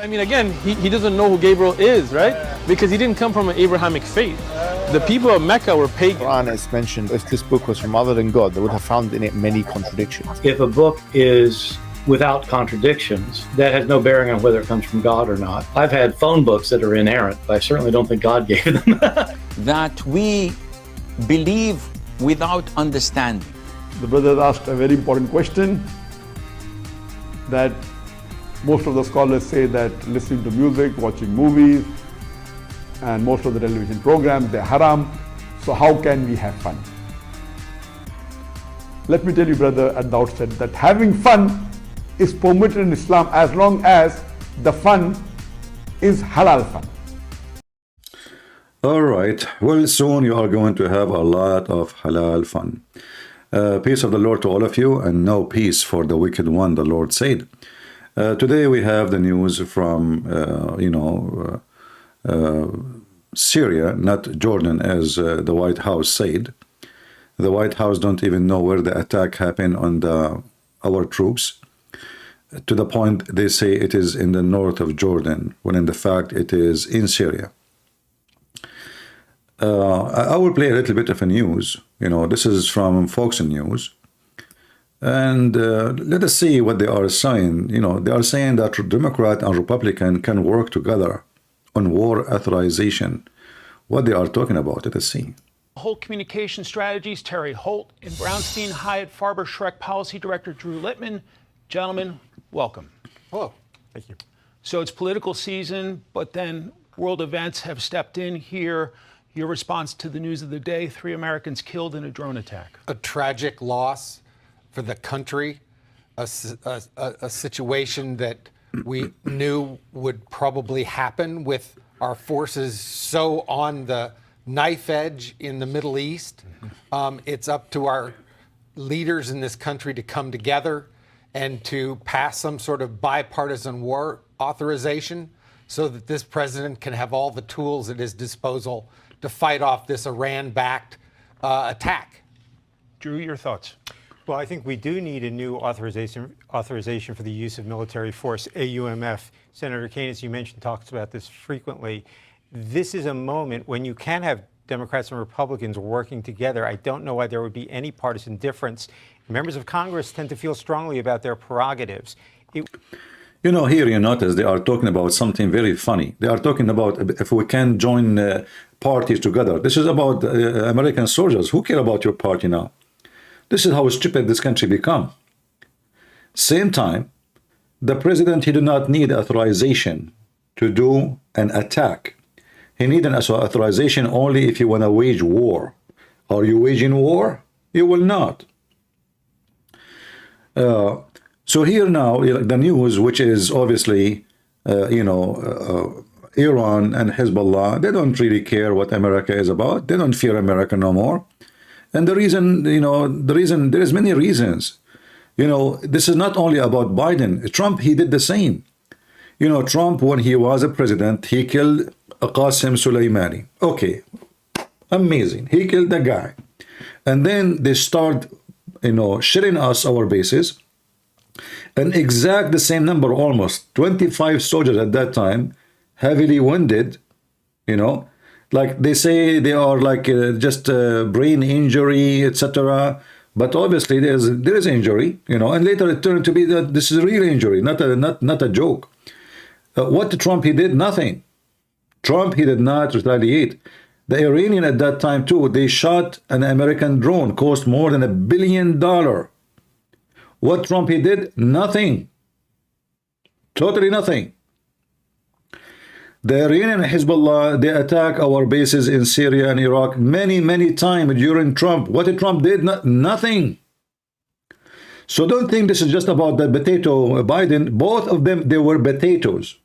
I mean, again, he doesn't know who Gabriel is, right? Because he didn't come from an Abrahamic faith. The people of Mecca were pagan. The Quran is mentioned, if this book was from other than God, they would have found in it many contradictions. If a book is without contradictions, that has no bearing on whether it comes from God or not. I've had phone books that are inerrant, but I certainly don't think God gave them. That we believe without understanding. The brother asked a very important question, that most of the scholars say that listening to music, watching movies, and most of the television programs, they're haram. So how can we have fun? Let me tell you, brother, at the outset, that having fun is permitted in Islam as long as the fun is halal fun. All right. Well, soon you are going to have a lot of halal fun. Peace of the Lord to all of you, and no peace for the wicked one, the Lord said. Today we have the news from, Syria, not Jordan, as the White House said. The White House don't even know where the attack happened on our troops. To the point they say it is in the north of Jordan, when in the fact it is in Syria. I will play a little bit of a news. This is from Fox News. And let us see what they are saying. They are saying that Democrat and Republican can work together on war authorization. What they are talking about, let us see. Holt Communication Strategies, Terry Holt, and Brownstein Hyatt Farber Schreck Policy Director Drew Littman. Gentlemen, welcome. Hello. Thank you. So it's political season, but then world events have stepped in here. Your response to the news of the day: 3 Americans killed in a drone attack. A tragic loss for the country, a situation that we knew would probably happen with our forces so on the knife edge in the Middle East. It's up to our leaders in this country to come together and to pass some sort of bipartisan war authorization so that this president can have all the tools at his disposal to fight off this Iran-backed attack. Drew, your thoughts? Well, I think we do need a new authorization for the use of military force, AUMF. Senator Kaine, as you mentioned, talks about this frequently. This is a moment when you can have Democrats and Republicans working together. I don't know why there would be any partisan difference. Members of Congress tend to feel strongly about their prerogatives. Here you notice they are talking about something very funny. They are talking about if we can join parties together. This is about American soldiers. Who care about your party now? This is how stupid this country become. Same time, the president, he do not need authorization to do an attack. He need an authorization only if you want to wage war. Are you waging war? You will not. So here now, the news, which is obviously, Iran and HizbAllah, they don't really care what America is about. They don't fear America no more. And the reason, there is many reasons. This is not only about Biden. Trump, he did the same. Trump, when he was a president, he killed Qasem Soleimani. Okay, amazing. He killed the guy. And then they start, sharing us our bases. And exact the same number, almost 25 soldiers at that time, heavily wounded, like they say they are like just brain injury, etc. But obviously there is injury, and later it turned to be that this is a real injury, not a joke. What Trump, he did nothing. Trump, he did not retaliate. The Iranian at that time too, they shot an American drone, cost more than $1 billion. What Trump, he did? Nothing. Totally nothing. The Iranian Hezbollah, they attack our bases in Syria and Iraq many times during Trump. What did Trump did? Nothing. So don't think this is just about the potato Biden. Both of them, they were potatoes.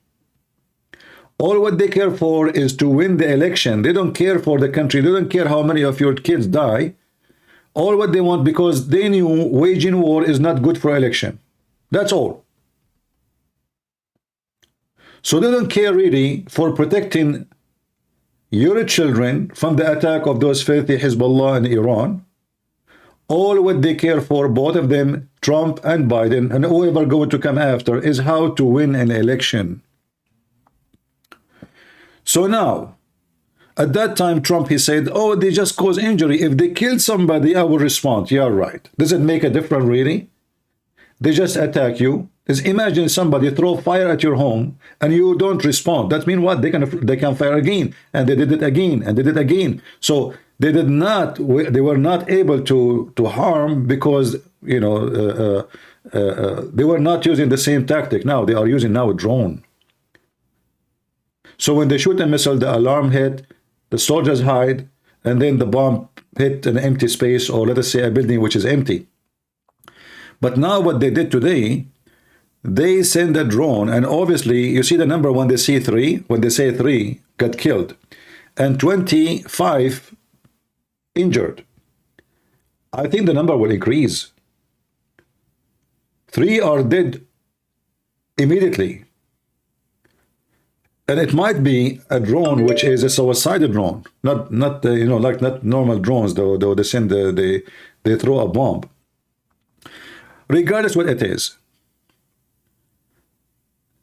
All what they care for is to win the election. They don't care for the country. They don't care how many of your kids die. All what they want, because they knew waging war is not good for election. That's all. So they don't care really for protecting your children from the attack of those filthy Hezbollah in Iran. All what they care for, both of them, Trump and Biden, and whoever going to come after, is how to win an election. So now, at that time, Trump, he said, oh, they just cause injury. If they kill somebody, I will respond. Yeah, right. Does it make a difference, really? They just attack you. Just imagine somebody throw fire at your home and you don't respond. That means what? They can fire again, and they did it again, and they did it again. So they were not able to harm because, you know, they were not using the same tactic. Now they are using now a drone. So when they shoot a missile, the alarm hit, the soldiers hide, and then the bomb hit an empty space, or let us say a building which is empty. But now what they did today, they send a drone, and obviously you see the number when they see 3, when they say 3 got killed, and 25 injured. I think the number will increase. 3 are dead immediately. And it might be a drone which is a suicidal drone, not you know, like not normal drones, though they send they throw a bomb. Regardless what it is,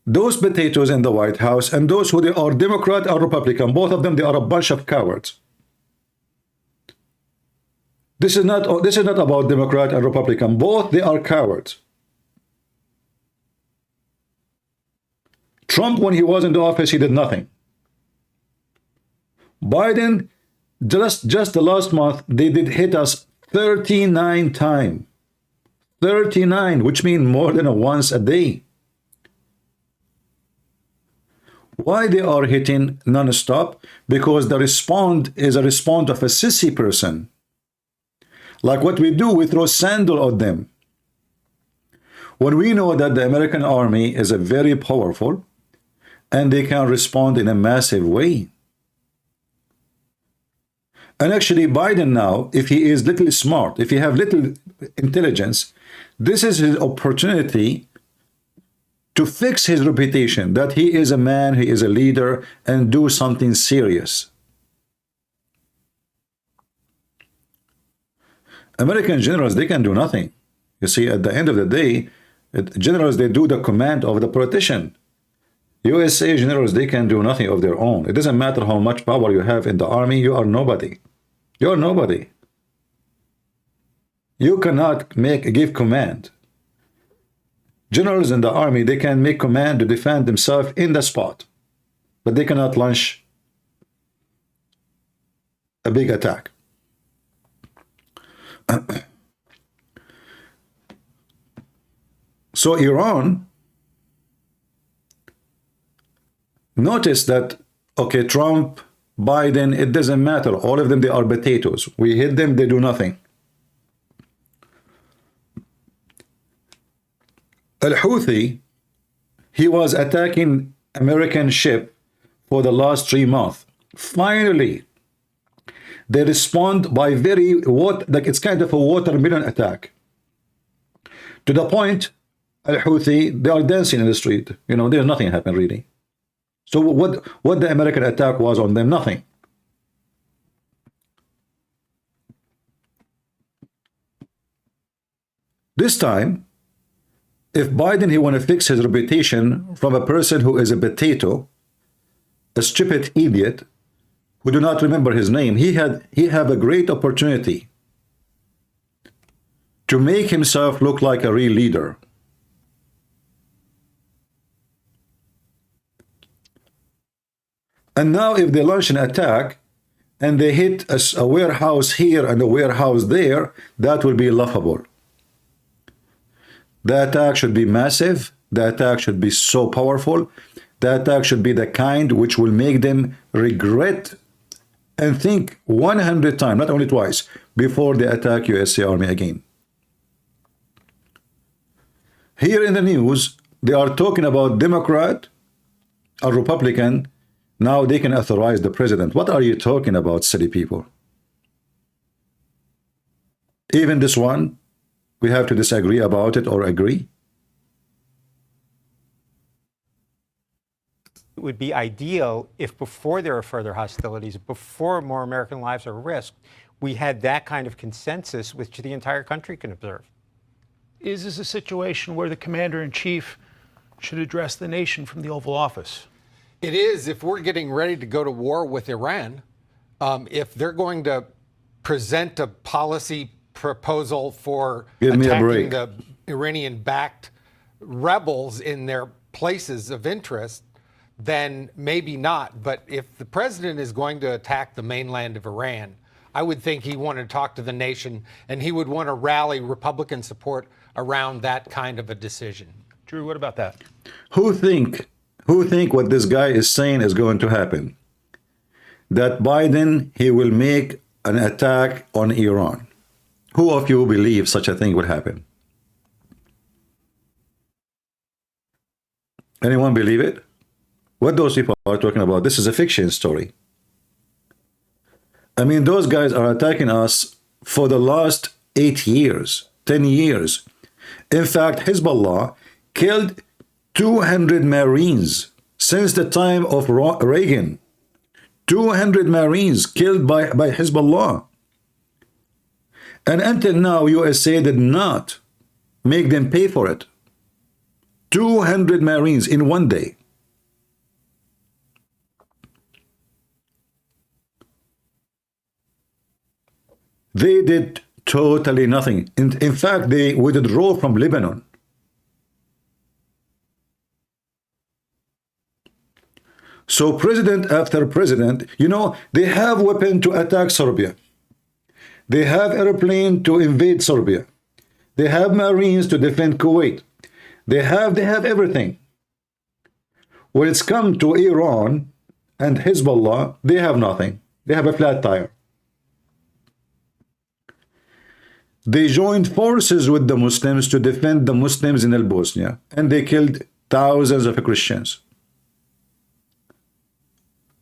those potatoes in the White House and those who they are Democrat or Republican, both of them, they are a bunch of cowards. This is not about Democrat and Republican. Both they are cowards. Trump, when he was in the office, he did nothing. Biden, just the last month, they did hit us 39 times. 39, which means more than once a day. Why they are hitting non-stop? Because the response is a response of a sissy person. Like what we do, we throw sandal at them. When we know that the American army is a very powerful and they can respond in a massive way. And actually Biden now, if he is little smart, if he have little intelligence, this is his opportunity to fix his reputation, that he is a man, he is a leader, and do something serious. American generals, they can do nothing. You see, at the end of the day, generals, they do the command of the politician. USA generals, they can do nothing of their own. It doesn't matter how much power you have in the army, you are nobody. You are nobody. You cannot give command. Generals in the army, they can make command to defend themselves in the spot, but they cannot launch a big attack. So Iran, notice that, okay, Trump, Biden, it doesn't matter. All of them, they are potatoes. We hit them, they do nothing. Al-Houthi, he was attacking American ship for the last 3 months. Finally, they respond by like it's kind of a watermelon attack. To the point, Al-Houthi, they are dancing in the street. You know, there's nothing happened really. So what the American attack was on them? Nothing. This time, if Biden, he want to fix his reputation from a person who is a potato, a stupid idiot, who do not remember his name, he have a great opportunity to make himself look like a real leader. And now if they launch an attack and they hit a warehouse here and a warehouse there, that will be laughable. The attack should be massive. The attack should be so powerful. The attack should be the kind which will make them regret and think 100 times, not only twice, before they attack USA Army again. Here in the news, they are talking about Democrat or Republican. Now they can authorize the president. What are you talking about, silly people? Even this one, we have to disagree about it or agree. It would be ideal if before there are further hostilities, before more American lives are risked, we had that kind of consensus which the entire country can observe. Is this a situation where the commander-in-chief should address the nation from the Oval Office? It is, if we're getting ready to go to war with Iran, if they're going to present a policy proposal for Give me a attacking break. the Iranian-backed rebels in their places of interest, then maybe not. But if the president is going to attack the mainland of Iran, I would think he wanted to talk to the nation, and he would want to rally Republican support around that kind of a decision. Drew, what about that? Who think what this guy is saying is going to happen? That Biden, he will make an attack on Iran. Who of you believe such a thing would happen? Anyone believe it? What those people are talking about, this is a fiction story. I mean, those guys are attacking us for the last 8 years, 10 years. In fact, HizbAllah killed 200 Marines since the time of Reagan. 200 Marines killed by HizbAllah. And until now, USA did not make them pay for it. 200 Marines in one day. They did totally nothing. In fact, they withdrew from Lebanon. So president after president, you know, they have weapons to attack Serbia. They have airplane to invade Serbia. They have Marines to defend Kuwait. They have everything. When it's come to Iran and Hezbollah, they have nothing. They have a flat tire. They joined forces with the Muslims to defend the Muslims in Bosnia, and they killed thousands of Christians.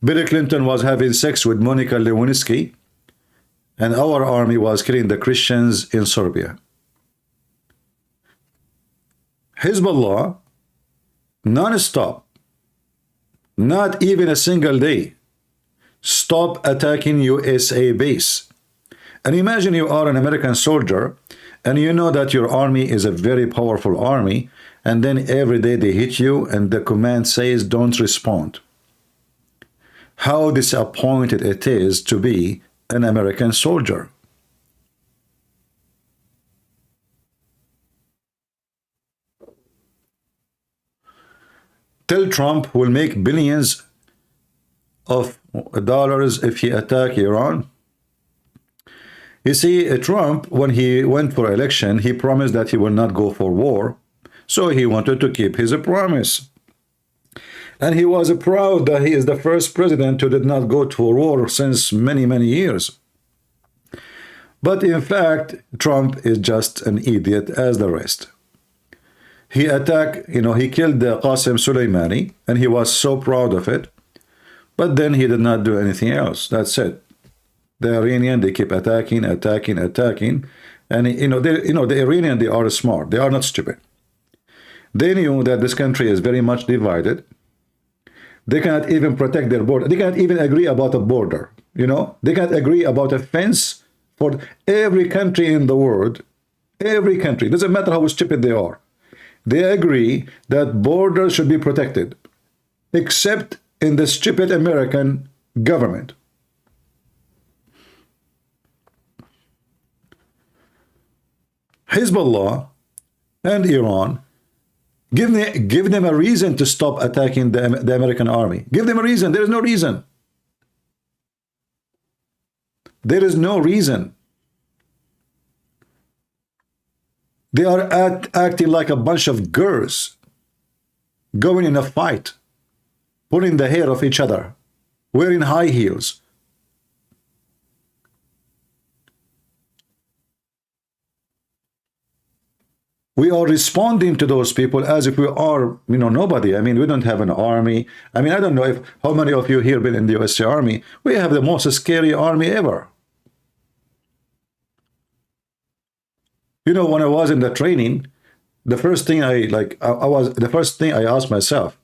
Bill Clinton was having sex with Monica Lewinsky, and our army was killing the Christians in Serbia. Hezbollah, non-stop, not even a single day, stop attacking USA base. And imagine you are an American soldier, and you know that your army is a very powerful army, and then every day they hit you, and the command says, don't respond. How disappointed it is to be an American soldier. Tell Trump will make billions of dollars if he attack Iran. You see, Trump, when he went for election, he promised that he will not go for war. So he wanted to keep his promise. And he was proud that he is the first president who did not go to war since many, many years. But in fact, Trump is just an idiot as the rest. He attacked, he killed Qasem Soleimani, and he was so proud of it. But then he did not do anything else. That's it. The Iranian, they keep attacking. And the Iranian, they are smart. They are not stupid. They knew that this country is very much divided. They cannot even protect their border. They cannot even agree about a border. They cannot agree about a fence for every country in the world. Every country. Doesn't matter how stupid they are. They agree that borders should be protected, except in the stupid American government. Hezbollah and Iran, give them a reason to stop attacking the American army. Give them a reason. There is no reason. There is no reason. They are acting like a bunch of girls going in a fight, pulling the hair of each other, wearing high heels. We are responding to those people as if we are, nobody. I mean, we don't have an army. I mean, I don't know how many of you here been in the USA Army. We have the most scary army ever. When I was in the training, the first thing I asked myself,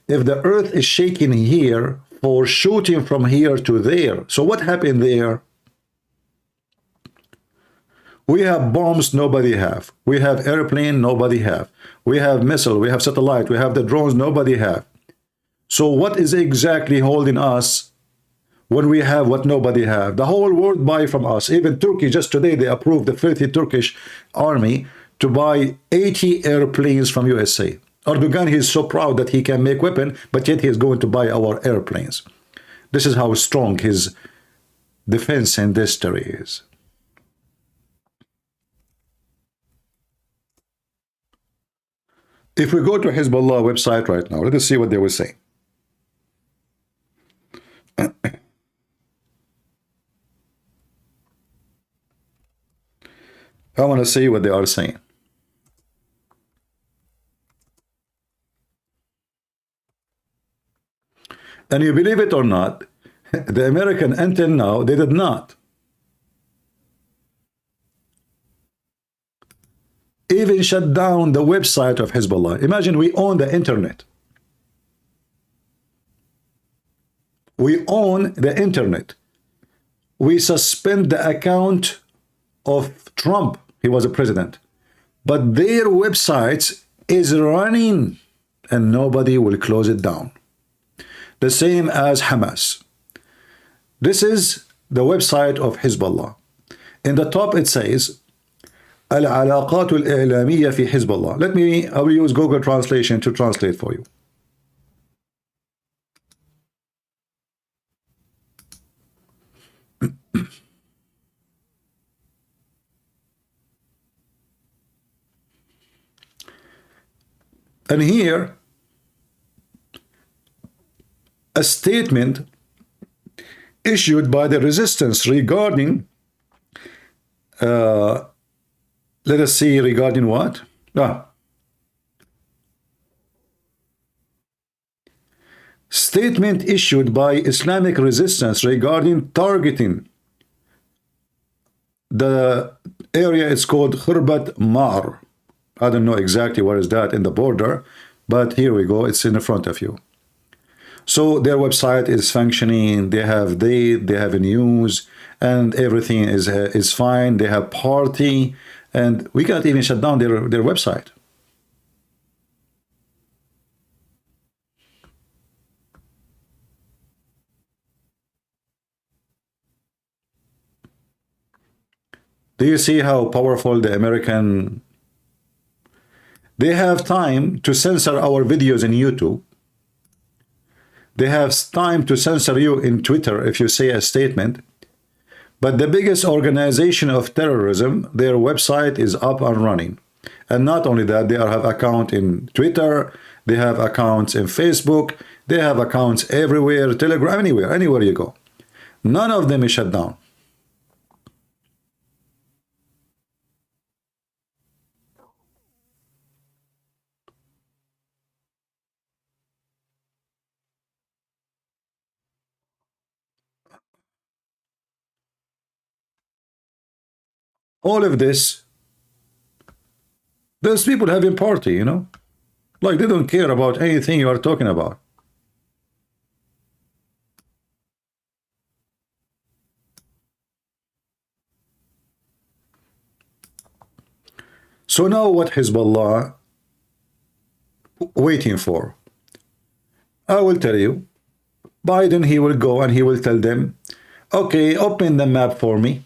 if the earth is shaking here for shooting from here to there, so what happened there? We have bombs nobody have. We have airplane nobody have. We have missile, we have satellite, we have the drones nobody have. So what is exactly holding us when we have what nobody have? The whole world buy from us. Even Turkey, just today, they approved the filthy Turkish army to buy 80 airplanes from USA. Erdogan, he's so proud that he can make weapon, but yet he is going to buy our airplanes. This is how strong his defense industry is. If we go to HizbAllah website right now, let us see what they will say. I want to see what they are saying. And you believe it or not, the American until now, they did not even shut down the website of HizbAllah. Imagine we own the internet. We own the internet. We suspend the account of Trump. He was a president. But their website is running and nobody will close it down. The same as Hamas. This is the website of HizbAllah. In the top it says, العلاقات الإعلامية في حزب الله. I will use Google Translation to translate for you. And here, a statement issued by the resistance regarding, let us see, regarding what? Statement issued by Islamic resistance regarding targeting the area. It's called Khurbat Mar. I don't know exactly what is that in the border, but here we go. It's in the front of you. So their website is functioning. They have date, they have news, and everything is fine. They have party, and we can't even shut down their website. Do you see how powerful the American? They have time to censor our videos in YouTube. They have time to censor you in Twitter if you say a statement. But the biggest organization of terrorism, their website is up and running. And not only that, they have account in Twitter, they have accounts in Facebook, they have accounts everywhere, Telegram, anywhere you go. None of them is shut down. All of this, those people having party, you know, like they don't care about anything you are talking about. So now what HizbAllah waiting for? I will tell you, Biden, he will go and he will tell them, okay, open the map for me.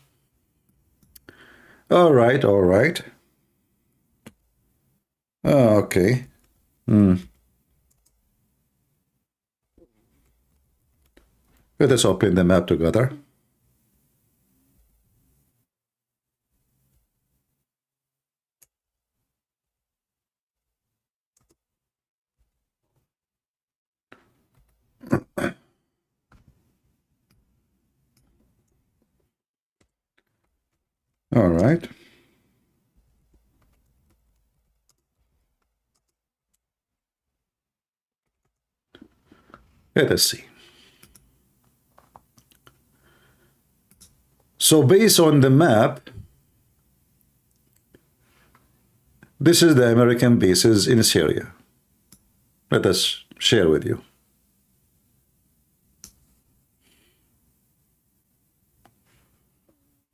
All right. Okay. Let us open the map together. All right. Let us see. So based on the map, this is the American bases in Syria. Let us share with you.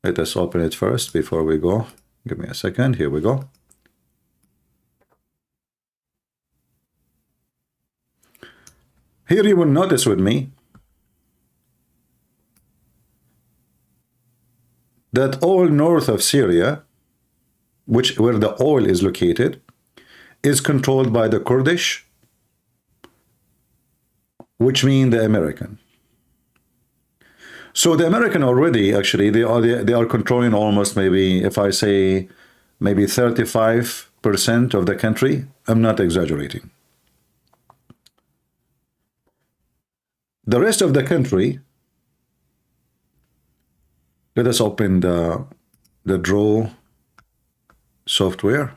Let us open it first before we go. Give me a second. Here we go. Here you will notice with me that all north of Syria, where the oil is located, is controlled by the Kurdish, which mean the American. So the American already, actually, they are controlling almost, maybe, if I say, maybe 35% of the country. I'm not exaggerating. The rest of the country, let us open the draw software.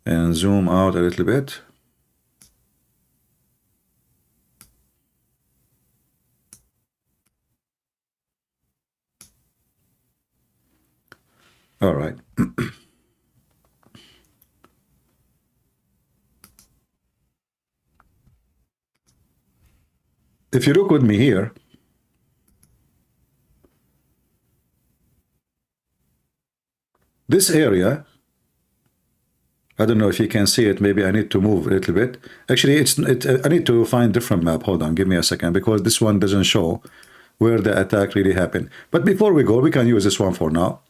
And zoom out a little bit. All right. If you look with me here, this area, I don't know if you can see it. Maybe I need to move a little bit. Actually, I need to find different map. Hold on, give me a second, because this one doesn't show where the attack really happened. But before we go, we can use this one for now.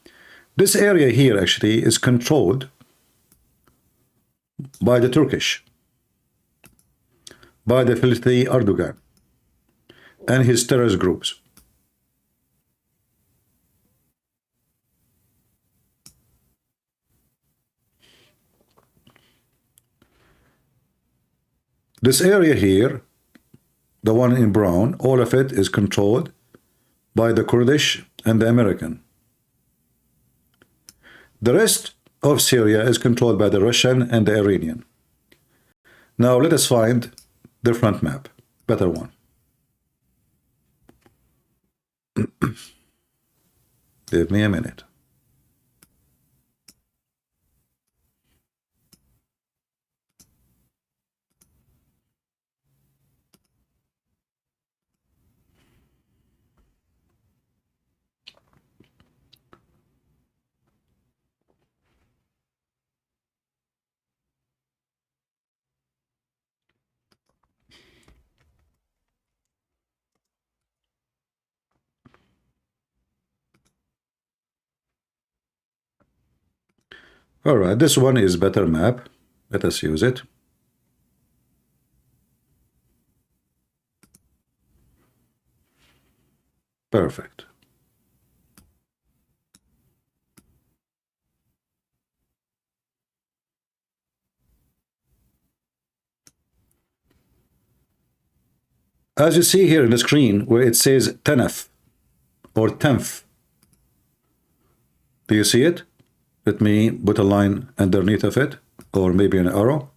This area here actually is controlled by the Turkish, by the filthy Erdogan and his terrorist groups. This area here, the one in brown, all of it is controlled by the Kurdish and the American. The rest of Syria is controlled by the Russian and the Iranian. Now let us find the front map, better one. Give me a minute. All right, this one is better map. Let us use it. Perfect. As you see here in the screen where it says Tanaf or Tanf, do you see it? Let me put a line underneath of it, or maybe an arrow.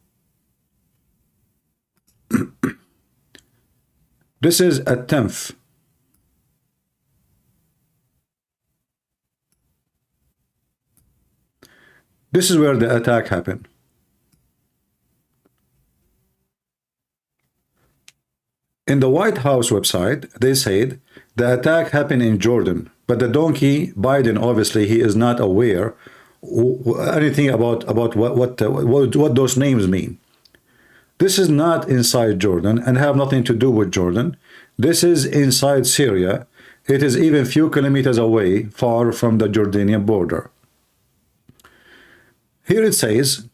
This is a Tanf. This is where the attack happened. In the White House website, they said the attack happened in Jordan, but the donkey Biden, obviously, he is not aware anything about what those names mean. This is not inside Jordan and have nothing to do with Jordan. This is inside Syria. It is even few kilometers away, far from the Jordanian border. Here it says,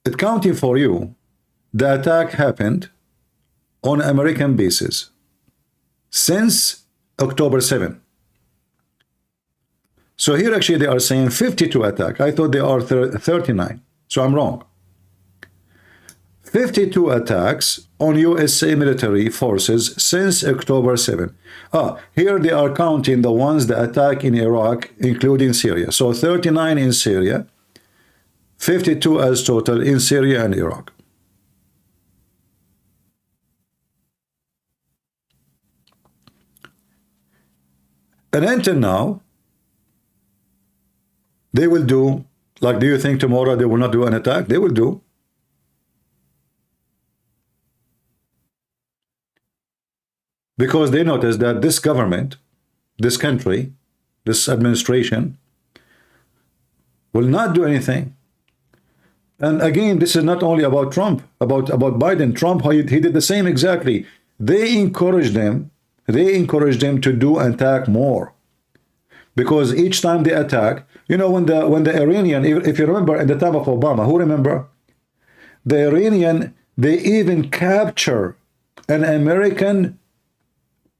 accounting for you, the attack happened on American bases since October 7. So here actually they are saying 52 attack. I thought they are 39. So I'm wrong. 52 attacks on USA military forces since October 7. Here they are counting the ones that attack in Iraq, including Syria. So 39 in Syria, 52 as total in Syria and Iraq. And until now, they will do, like, do you think tomorrow they will not do an attack? They will do. Because they notice that this government, this country, this administration will not do anything. And again, this is not only about Trump, about Biden. Trump, he did the same exactly. They encouraged them to do attack more. Because each time they attack, you know, when the Iranian, if you remember at the time of Obama, who remember? The Iranian, they even capture an American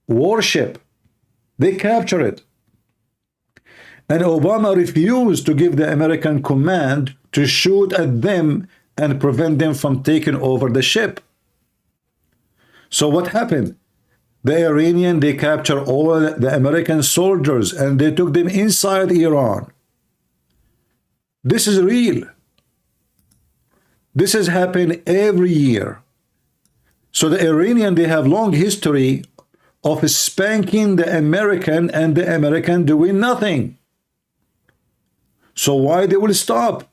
warship. They capture it. And Obama refused to give the American command to shoot at them and prevent them from taking over the ship. So what happened? The Iranian, they captured all the American soldiers and they took them inside Iran. This is real. This has happened every year. So the Iranian, they have long history of spanking the American and the American doing nothing. So why they will stop?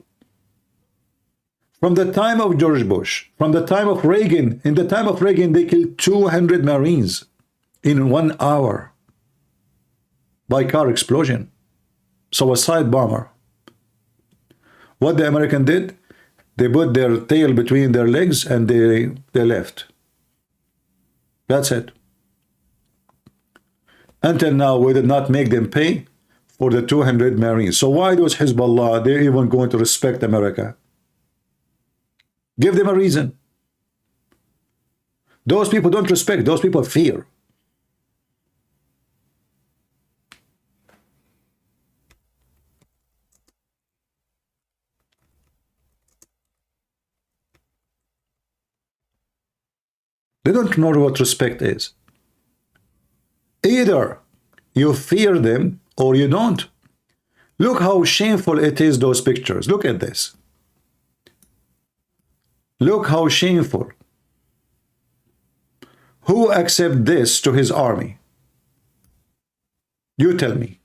From the time of George Bush, from the time of Reagan, in the time of Reagan, they killed 200 Marines in 1 hour by car explosion. Suicide bomber. What the American did? They put their tail between their legs and they left. That's it. Until now, we did not make them pay for the 200 Marines. So why does HizbAllah, they're even going to respect America? Give them a reason. Those people don't respect, those people fear. They don't know what respect is. Either you fear them or you don't. Look how shameful it is, those pictures. Look at this. Look how shameful. Who accept this to his army? You tell me.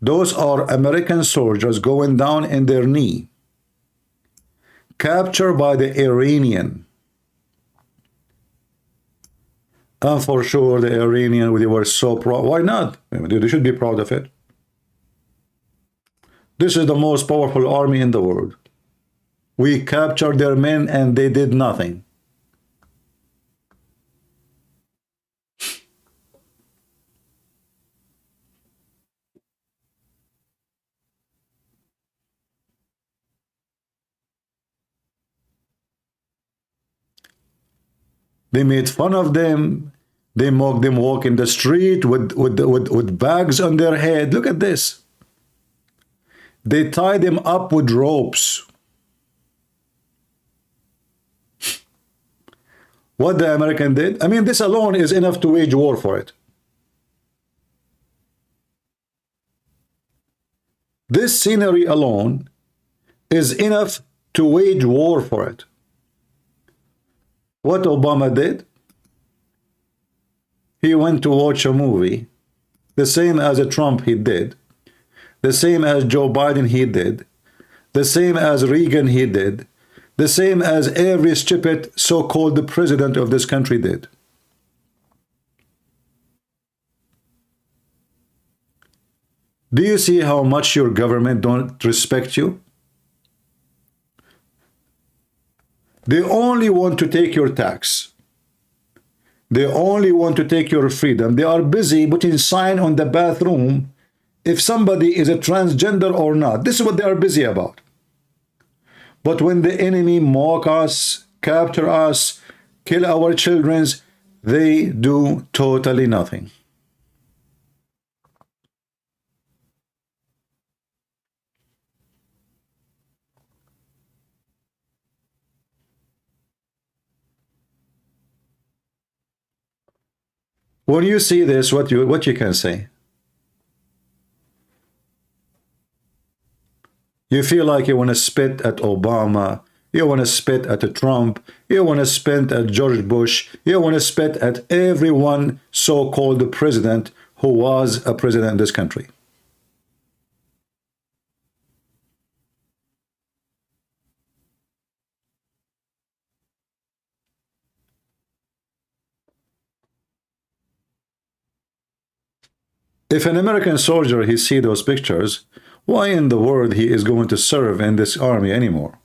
Those are American soldiers going down in their knee, captured by the Iranian. And for sure, the Iranian, they were so proud. Why not? They should be proud of it. This is the most powerful army in the world. We captured their men and they did nothing. They made fun of them. They mocked them walk in the street with bags on their head. Look at this. They tied them up with ropes. What the American did? I mean, this alone is enough to wage war for it. This scenery alone is enough to wage war for it. What Obama did? He went to watch a movie, the same as a Trump he did, the same as Joe Biden he did, the same as Reagan he did, the same as every stupid so-called president of this country did. Do you see how much your government don't respect you? They only want to take your tax. They only want to take your freedom. They are busy putting sign on the bathroom if somebody is a transgender or not. This is what they are busy about. But when the enemy mock us, capture us, kill our children, they do totally nothing. When you see this, what you can say? You feel like you want to spit at Obama, you want to spit at Trump, you want to spit at George Bush, you want to spit at everyone so-called president who was a president in this country. If an American soldier, he see those pictures, why in the world he is going to serve in this army anymore?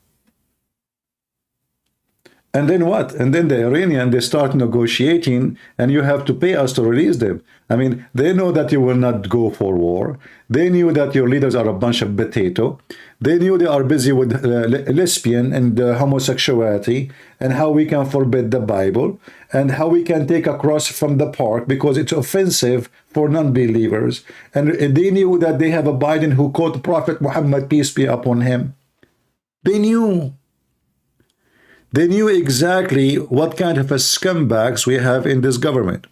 And then what? And then the Iranian, they start negotiating, and you have to pay us to release them. I mean, they know that you will not go for war. They knew that your leaders are a bunch of potato. They knew they are busy with lesbian and homosexuality, and how we can forbid the Bible, and how we can take a cross from the park because it's offensive for non-believers. And they knew that they have a Biden who quote Prophet Muhammad, peace be upon him. They knew. They knew exactly what kind of a scumbags we have in this government.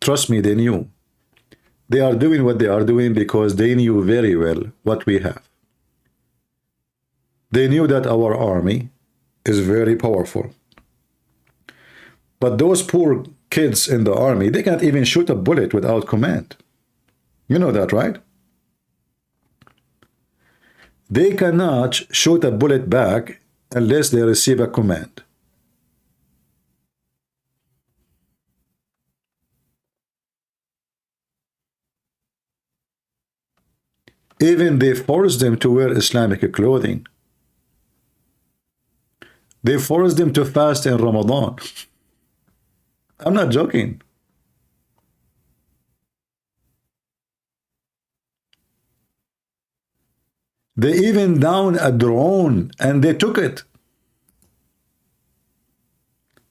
Trust me, they knew. They are doing what they are doing because they knew very well what we have. They knew that our army is very powerful. But those poor kids in the army, they can't even shoot a bullet without command. You know that, right? They cannot shoot a bullet back unless they receive a command. Even they force them to wear Islamic clothing. They force them to fast in Ramadan. I'm not joking. They even downed a drone and they took it.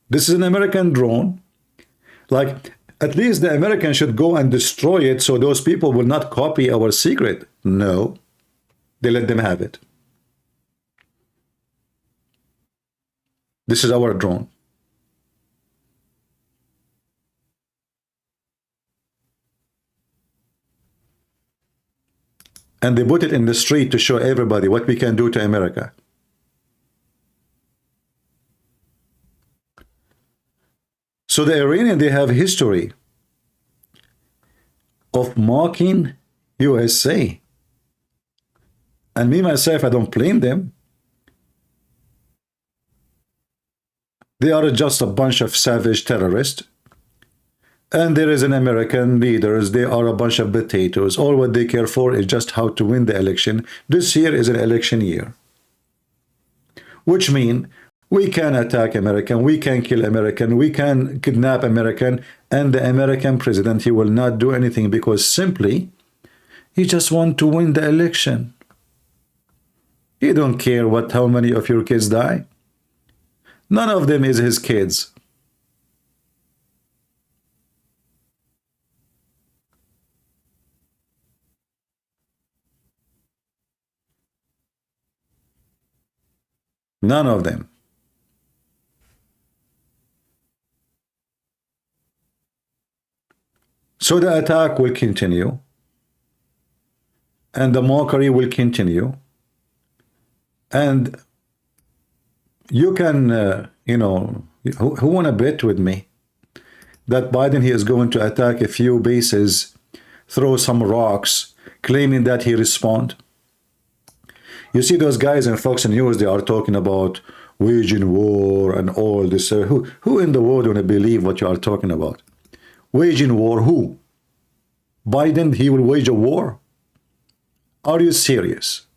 This is an American drone. Like, at least the Americans should go and destroy it so those people will not copy our secret. No, they let them have it. This is our drone. And they put it in the street to show everybody what we can do to America. So the Iranian, they have history of mocking USA. And me, myself, I don't blame them. They are just a bunch of savage terrorists. And there is an American leaders, they are a bunch of potatoes. All what they care for is just how to win the election. This year is an election year. Which means we can attack American, we can kill American, we can kidnap American, and the American president, he will not do anything because simply he just want to win the election. He don't care how many of your kids die. None of them is his kids. None of them. So the attack will continue, and the mockery will continue, and you can, who want to bet with me that Biden, he is going to attack a few bases, throw some rocks, claiming that he respond? You see those guys in Fox News, they are talking about waging war and all this. Who in the world want to believe what you are talking about? Waging war, who? Biden, he will wage a war? Are you serious?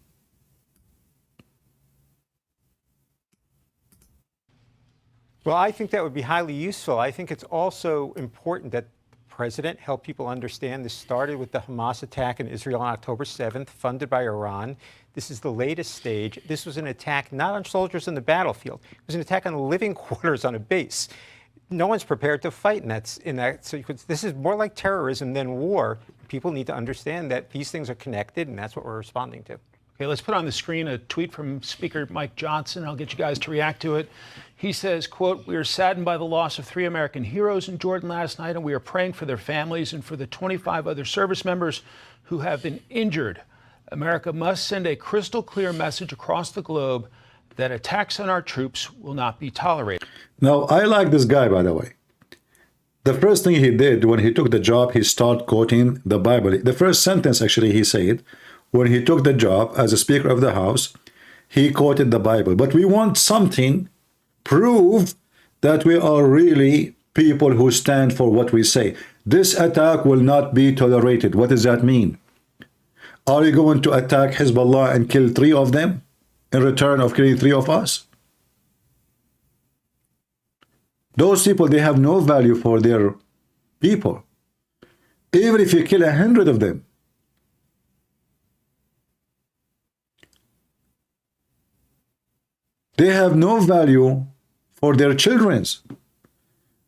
Well, I think that would be highly useful. I think it's also important that the president help people understand this started with the Hamas attack in Israel on October 7th, funded by Iran. This is the latest stage. This was an attack not on soldiers in the battlefield. It was an attack on living quarters on a base. No one's prepared to fight in that sequence. This is more like terrorism than war. People need to understand that these things are connected, and that's what we're responding to. Okay, let's put on the screen a tweet from Speaker Mike Johnson. I'll get you guys to react to it. He says, quote, "We are saddened by the loss of 3 American heroes in Jordan last night, and we are praying for their families and for the 25 other service members who have been injured. America must send a crystal clear message across the globe that attacks on our troops will not be tolerated." Now, I like this guy, by the way. The first thing he did when he took the job, he started quoting the Bible. The first sentence, actually, he said, when he took the job as a Speaker of the House, he quoted the Bible. But we want something, prove that we are really people who stand for what we say. This attack will not be tolerated. What does that mean? Are you going to attack HizbAllah and kill 3 of them in return of killing 3 of us? Those people, they have no value for their people. Even if you kill 100 of them. They have no value for their children's.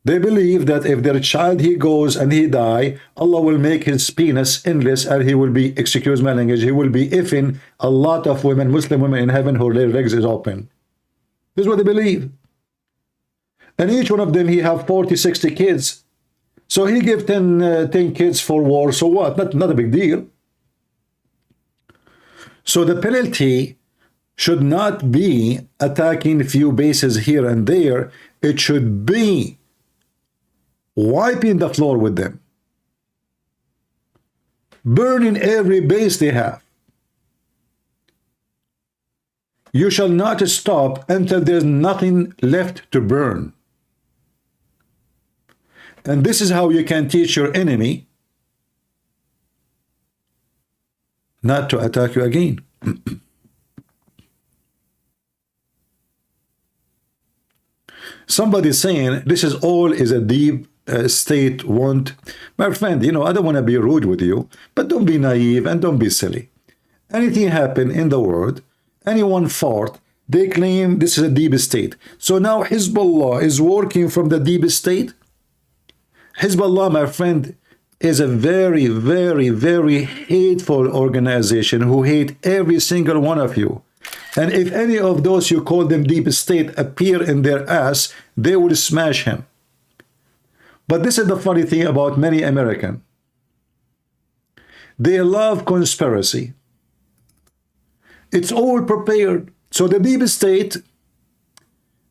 They believe that if their child, he goes and he die, Allah will make his penis endless and he will be, excuse my language, he will be effing a lot of women, Muslim women in heaven who their legs is open. This is what they believe. And each one of them, he have 40, 60 kids. So he give 10 kids for war, so what? Not a big deal. So the penalty should not be attacking a few bases here and there. It should be wiping the floor with them, burning every base they have. You shall not stop until there's nothing left to burn. And this is how you can teach your enemy not to attack you again. Somebody saying this is all is a deep state want. My friend, you know, I don't want to be rude with you, but don't be naive and don't be silly. Anything happen in the world, anyone fought, they claim this is a deep state. So now HizbAllah is working from the deep state. HizbAllah, my friend, is a very, very, very hateful organization who hate every single one of you. And if any of those you call them deep state appear in their ass, they will smash him. But this is the funny thing about many Americans. They love conspiracy. It's all prepared. So the deep state,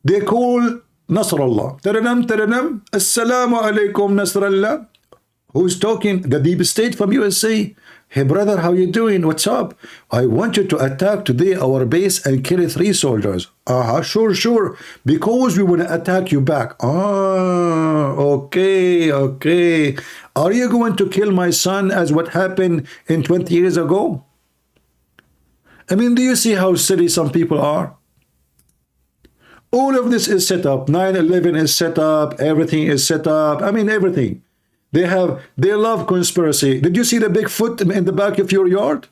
they call Nasrallah. Taranam, taranam, assalamu alaikum Nasrallah. Who's talking? The deep state from USA. Hey brother, how you doing? What's up? I want you to attack today our base and kill 3 soldiers. Sure, sure. Because we want to attack you back. Okay. Are you going to kill my son as what happened in 20 years ago? I mean, do you see how silly some people are? All of this is set up. 9/11 is set up. Everything is set up. I mean, everything. They love conspiracy. Did you see the Bigfoot in the back of your yard?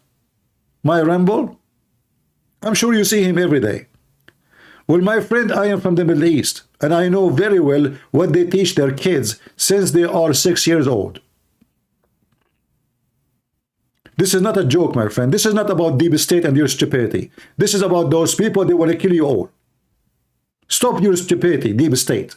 My Rambo? I'm sure you see him every day. Well, my friend, I am from the Middle East, and I know very well what they teach their kids since they are 6 years old. This is not a joke, my friend. This is not about deep state and your stupidity. This is about those people, they want to kill you all. Stop your stupidity, deep state.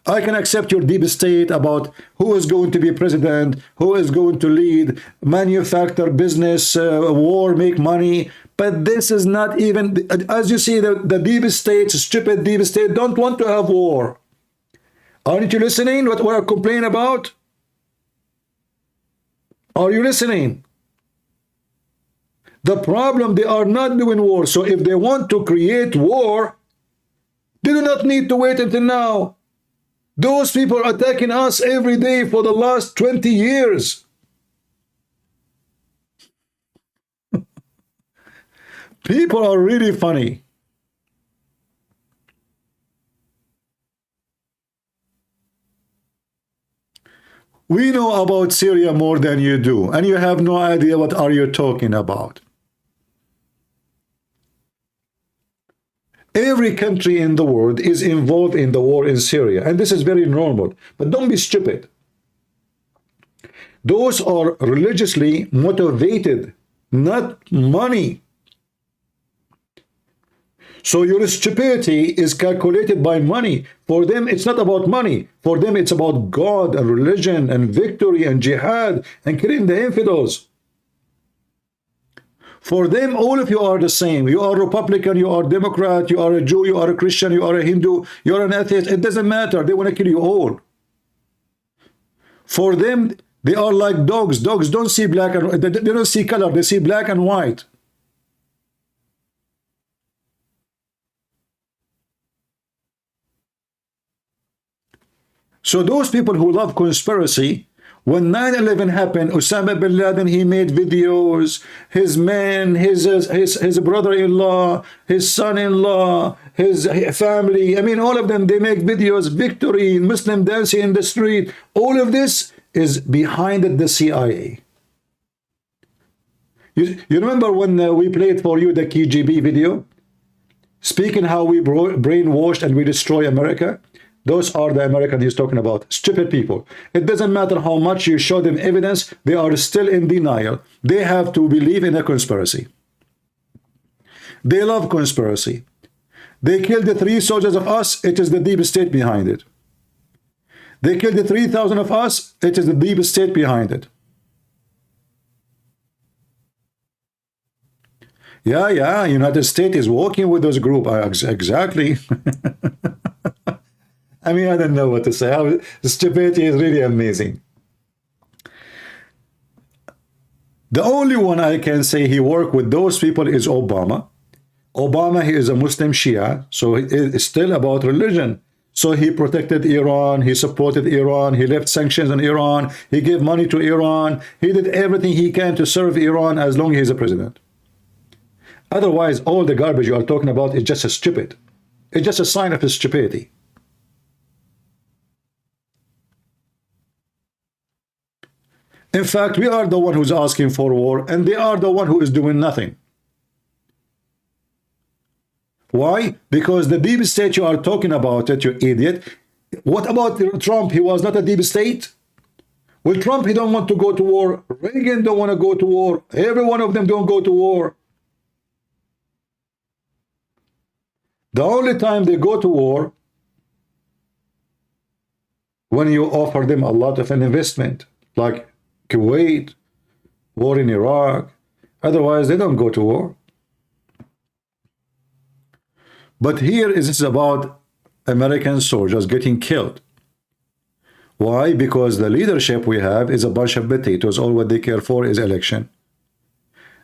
I can accept your deep state about who is going to be president, who is going to lead, manufacture, business, war, make money. But this is not even, as you see, the deep state, stupid deep state, don't want to have war. Aren't you listening what we're complaining about? Are you listening? The problem, they are not doing war. So if they want to create war, they do not need to wait until now. Those people are attacking us every day for the last 20 years. People are really funny. We know about Syria more than you do, and you have no idea what are you talking about. Every country in the world is involved in the war in Syria, and this is very normal. But don't be stupid. Those are religiously motivated, not money. So your stupidity is calculated by money. For them, it's not about money. For them, it's about God and religion and victory and jihad and killing the infidels. For them, all of you are the same. You are Republican, you are Democrat, you are a Jew, you are a Christian, you are a Hindu, you are an atheist. It doesn't matter. They want to kill you all. For them, they are like dogs. Dogs don't see black and they don't see color. They see black and white. So those people who love conspiracy, when 9/11 happened, Osama bin Laden, he made videos, his men, his brother-in-law, his son-in-law, his family, I mean, all of them, they make videos, victory, Muslim dancing in the street. All of this is behind the CIA. You remember when we played for you the KGB video? Speaking how we brainwashed and we destroy America? Those are the Americans he's talking about. Stupid people. It doesn't matter how much you show them evidence, they are still in denial. They have to believe in a conspiracy. They love conspiracy. They killed the 3 soldiers of us, it is the deep state behind it. They killed the 3,000 of us, it is the deep state behind it. Yeah, United States is working with those groups. Exactly. I mean, I don't know what to say. Stupidity is really amazing. The only one I can say he worked with those people is Obama. Obama, he is a Muslim Shia, so it's still about religion. So he protected Iran, he supported Iran, he left sanctions on Iran, he gave money to Iran, he did everything he can to serve Iran as long as he's a president. Otherwise, all the garbage you are talking about is just a stupid. It's just a sign of his stupidity. In fact, we are the one who's asking for war, and they are the one who is doing nothing. Why? Because the deep state you are talking about it, you idiot. What about Trump? He was not a deep state? Well, Trump, he don't want to go to war. Reagan don't want to go to war. Every one of them don't go to war. The only time they go to war when you offer them a lot of an investment, like Kuwait, war in Iraq. Otherwise, they don't go to war. But here is this about American soldiers getting killed. Why? Because the leadership we have is a bunch of potatoes. All what they care for is election.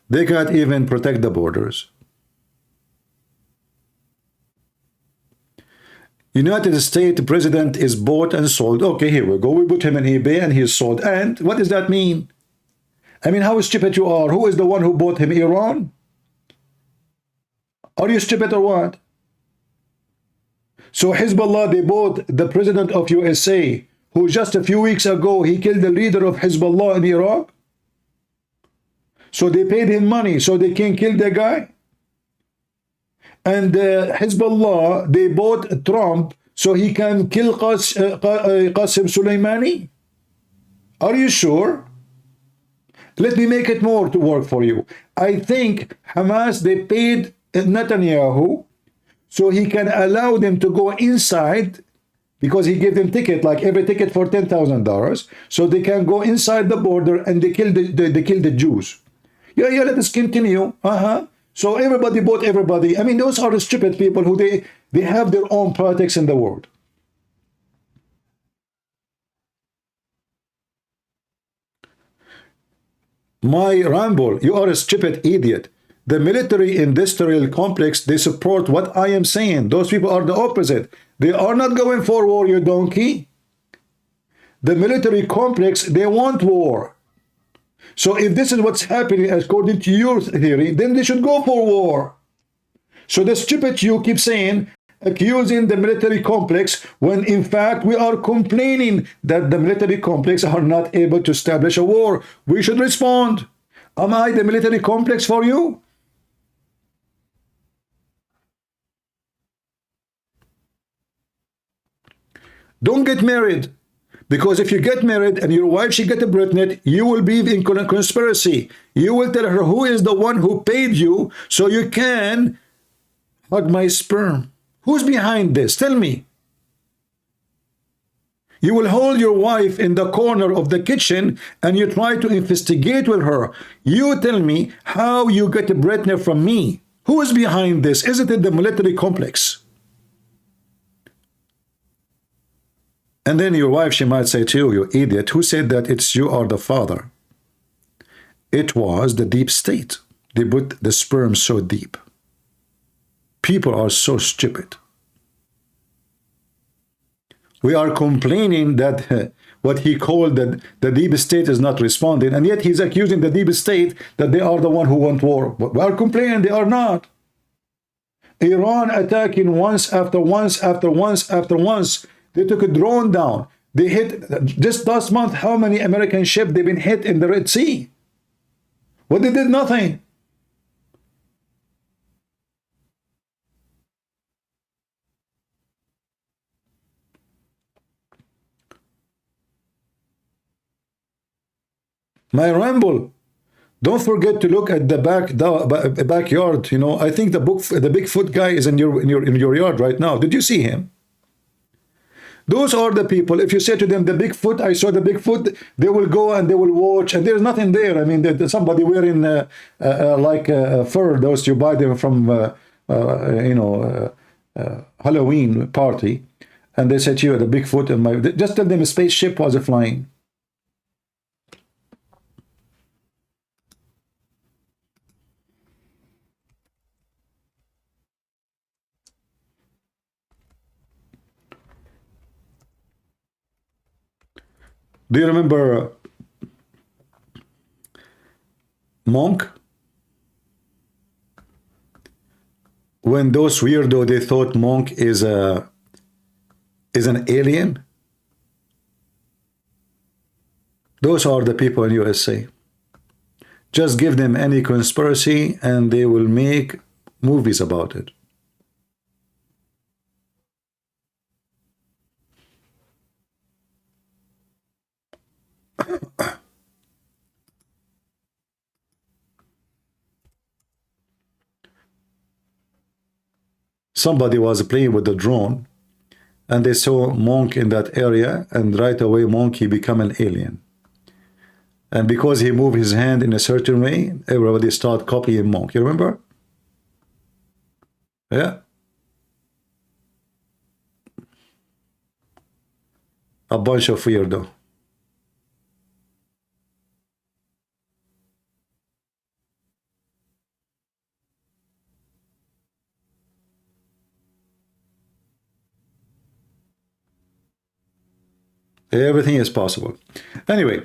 They can't even protect the borders. United States president is bought and sold. Okay, here we go. We put him on eBay and he's sold. And what does that mean? I mean, how stupid you are. Who is the one who bought him? Iran? Are you stupid or what? So HizbAllah, they bought the president of USA, who just a few weeks ago, he killed the leader of HizbAllah in Iraq. So they paid him money so they can kill the guy. And HizbAllah, they bought Trump so he can kill Qasem Soleimani. Are you sure? Let me make it more to work for you. I think Hamas, they paid Netanyahu so he can allow them to go inside, because he gave them ticket, like every ticket for $10,000, so they can go inside the border and they kill the Jews. Yeah, let us continue. So everybody bought everybody. I mean, those are the stupid people who they have their own politics in the world. My Rambo, you are a stupid idiot. The military industrial complex, they support what I am saying. Those people are the opposite. They are not going for war, you donkey. The military complex, they want war. So if this is what's happening according to your theory, then they should go for war. So the stupid you keep saying, accusing the military complex, when in fact we are complaining that the military complex are not able to establish a war. We should respond. Am I the military complex for you? Don't get married. Because if you get married and your wife, she get pregnant, you will be in conspiracy. You will tell her who is the one who paid you so you can hug my sperm. Who's behind this? Tell me. You will hold your wife in the corner of the kitchen and you try to investigate with her. You tell me how you get pregnant from me. Who is behind this? Isn't it the military complex? And then your wife, she might say to you, you idiot, who said that it's you or the father? It was the deep state. They put the sperm so deep. People are so stupid. We are complaining that what he called the deep state is not responding, and yet he's accusing the deep state that they are the one who want war. But we are complaining they are not. Iran attacking once after once after once after once. They took a drone down. They hit, just last month, how many American ships they've been hit in the Red Sea? Well, they did nothing. My ramble. Don't forget to look at the backyard. You know, I think the Bigfoot guy is in your yard right now. Did you see him? Those are the people. If you say to them, the Bigfoot, I saw the Bigfoot, they will go and they will watch, and there's nothing there. I mean, there's somebody wearing like fur. Those you buy them from, you know, Halloween party, and they said to you, the Bigfoot, and just tell them a spaceship was flying. Do you remember Monk? When those weirdo, they thought Monk is an alien. Those are the people in USA. Just give them any conspiracy and they will make movies about it. Somebody was playing with the drone and they saw Monk in that area, and right away Monk, he became an alien. And because he moved his hand in a certain way, everybody started copying Monk. You remember? Yeah. A bunch of weirdo. Everything is possible. Anyway,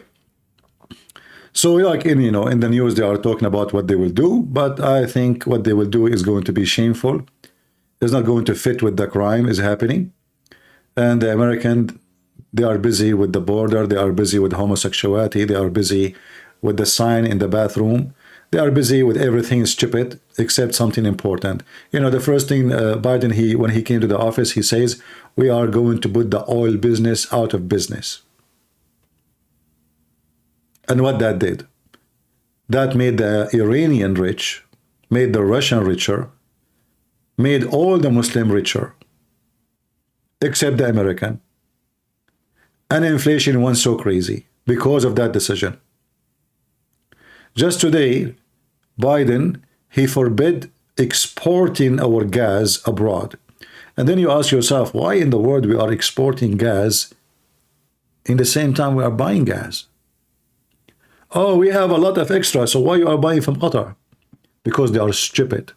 so like in, you know, in the news they are talking about what they will do, but I think what they will do is going to be shameful. It's not going to fit with the crime is happening. And the American, they are busy with the border, they are busy with homosexuality, they are busy with the sign in the bathroom, they are busy with everything stupid except something important. You know, the first thing Biden, when he came to the office, he says, we are going to put the oil business out of business. And what that did, that made the Iranian rich, made the Russian richer, made all the Muslim richer, except the American. And inflation went so crazy because of that decision. Just today, Biden, he forbid exporting our gas abroad. And then you ask yourself, why in the world we are exporting gas in the same time we are buying gas? Oh, we have a lot of extra, so why you are buying from Qatar? Because they are stupid.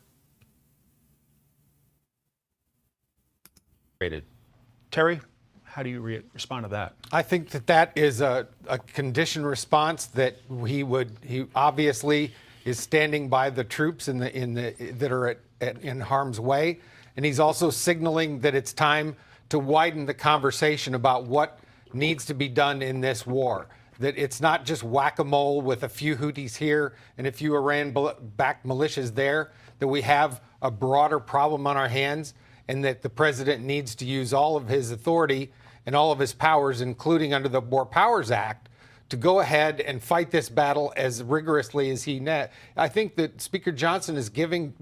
Terry, how do you respond to that? I think that is a conditioned response that he obviously is standing by the troops that are in harm's way, and he's also signaling that it's time to widen the conversation about what needs to be done in this war. That it's not just whack-a-mole with a few Houthis here and a few Iran-backed militias there, that we have a broader problem on our hands, and that the president needs to use all of his authority and all of his powers, including under the War Powers Act, to go ahead and fight this battle as rigorously as he net. I think that Speaker Johnson is giving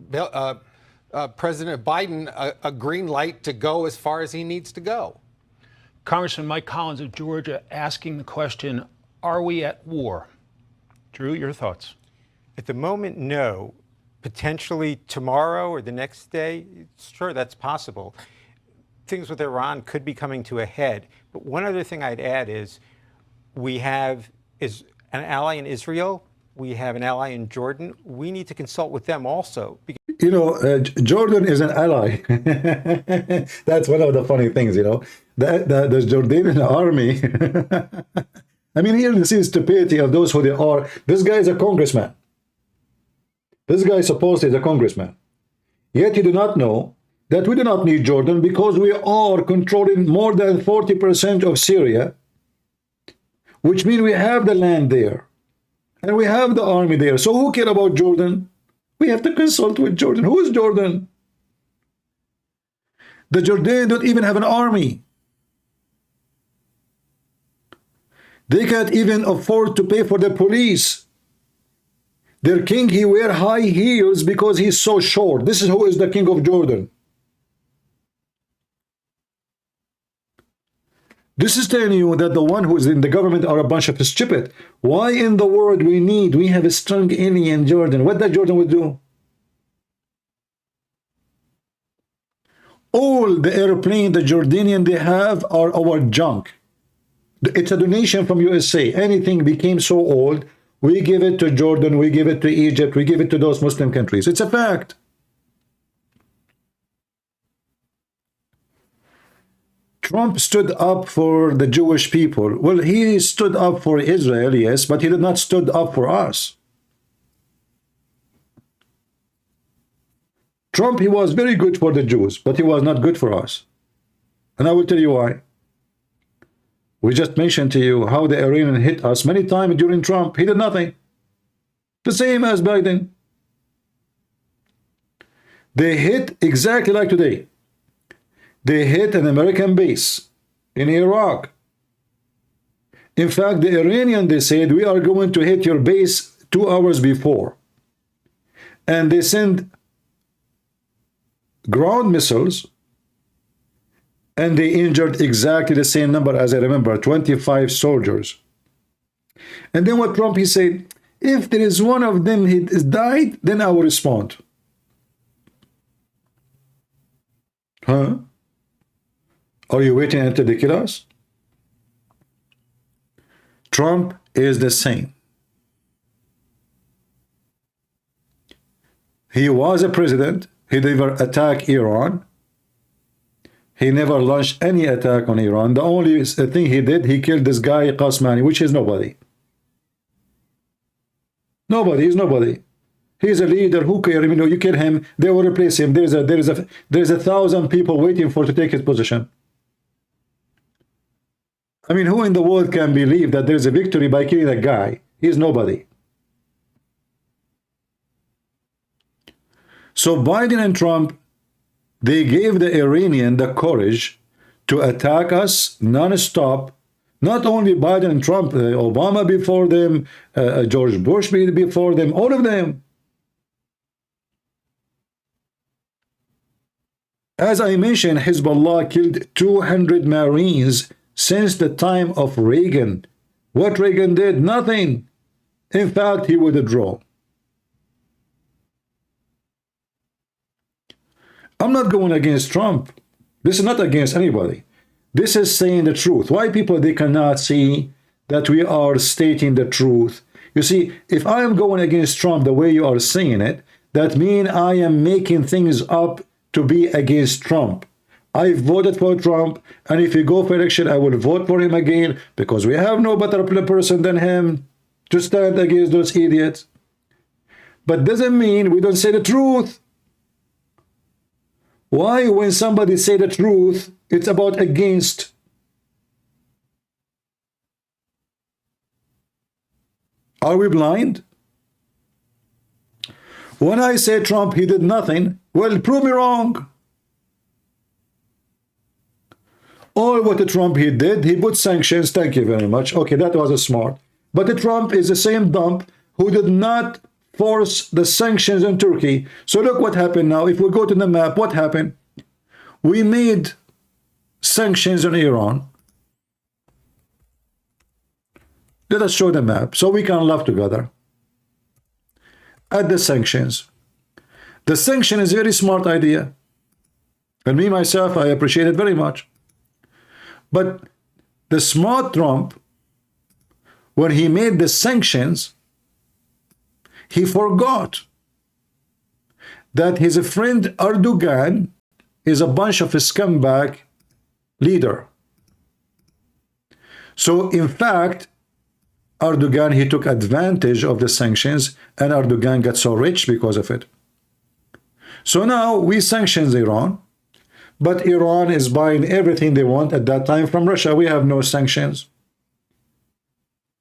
President Biden a green light to go as far as he needs to go. Congressman Mike Collins of Georgia asking the question, are we at war? Drew, your thoughts? At the moment, no. Potentially tomorrow or the next day, sure, that's possible. Things with Iran could be coming to a head. But one other thing I'd add is we have an ally in Israel. We have an ally in Jordan. We need to consult with them also. You know, Jordan is an ally. That's one of the funny things, you know. the Jordanian army. I mean, here you see the stupidity of those who they are. This guy is a congressman. This guy supposedly is a congressman. Yet you do not know that we do not need Jordan because we are controlling more than 40% of Syria, which means we have the land there and we have the army there. So who care about Jordan? We have to consult with Jordan. Who is Jordan? The Jordanians don't even have an army. They can't even afford to pay for the police. Their king, he wear high heels because he's so short. This is who is the king of Jordan. This is telling you that the one who is in the government are a bunch of stupid. Why in the world we have a strong enemy in Jordan? What that Jordan would do? All the airplane the Jordanian they have are our junk. It's a donation from USA. Anything became so old, we give it to Jordan, we give it to Egypt, we give it to those Muslim countries. It's a fact. Trump stood up for the Jewish people. Well, he stood up for Israel, yes, but he did not stood up for us. Trump, he was very good for the Jews, but he was not good for us. And I will tell you why. We just mentioned to you how the Iranian hit us many times during Trump. He did nothing. The same as Biden. They hit exactly like today. They hit an American base in Iraq. In fact, the Iranian, they said, we are going to hit your base 2 hours before. And they send ground missiles, and they injured exactly the same number as I remember, 25 soldiers. And then what Trump, he said, if there is one of them who died, then I will respond. Huh? Are you waiting until they kill us? Trump is the same. He was a president. He never attacked Iran. He never launched any attack on Iran. The only thing he did, he killed this guy Qasmani, which is nobody. Nobody is nobody. He's a leader. Who cares? You know, you kill him, they will replace him. There's 1,000 people waiting to take his position. I mean, who in the world can believe that there's a victory by killing a guy? He's nobody. So Biden and Trump, they gave the Iranian the courage to attack us non-stop. Not only Biden and Trump, Obama before them, George Bush before them, all of them. As I mentioned, HizbAllah killed 200 Marines since the time of Reagan. What Reagan did? Nothing. In fact, he withdrew. I'm not going against Trump. This is not against anybody. This is saying the truth. Why people, they cannot see that we are stating the truth? You see, if I am going against Trump the way you are saying it, that means I am making things up to be against Trump. I voted for Trump, and if he go for election, I will vote for him again, because we have no better person than him to stand against those idiots. But doesn't mean we don't say the truth. Why, when somebody say the truth, it's about against? Are we blind? When I say Trump, he did nothing, well, prove me wrong. All what the Trump he did, he put sanctions. Thank you very much. Okay, that was a smart. But the Trump is the same dump who did not force the sanctions on Turkey. So look what happened now. If we go to the map, what happened? We made sanctions on Iran. Let us show the map so we can laugh together at the sanctions. The sanction is a very smart idea. And me, myself, I appreciate it very much. But the smart Trump, when he made the sanctions, he forgot that his friend Erdogan is a bunch of a scumbag leader. So in fact, Erdogan, he took advantage of the sanctions, and Erdogan got so rich because of it. So now we sanctions Iran, but Iran is buying everything they want at that time from Russia. We have no sanctions.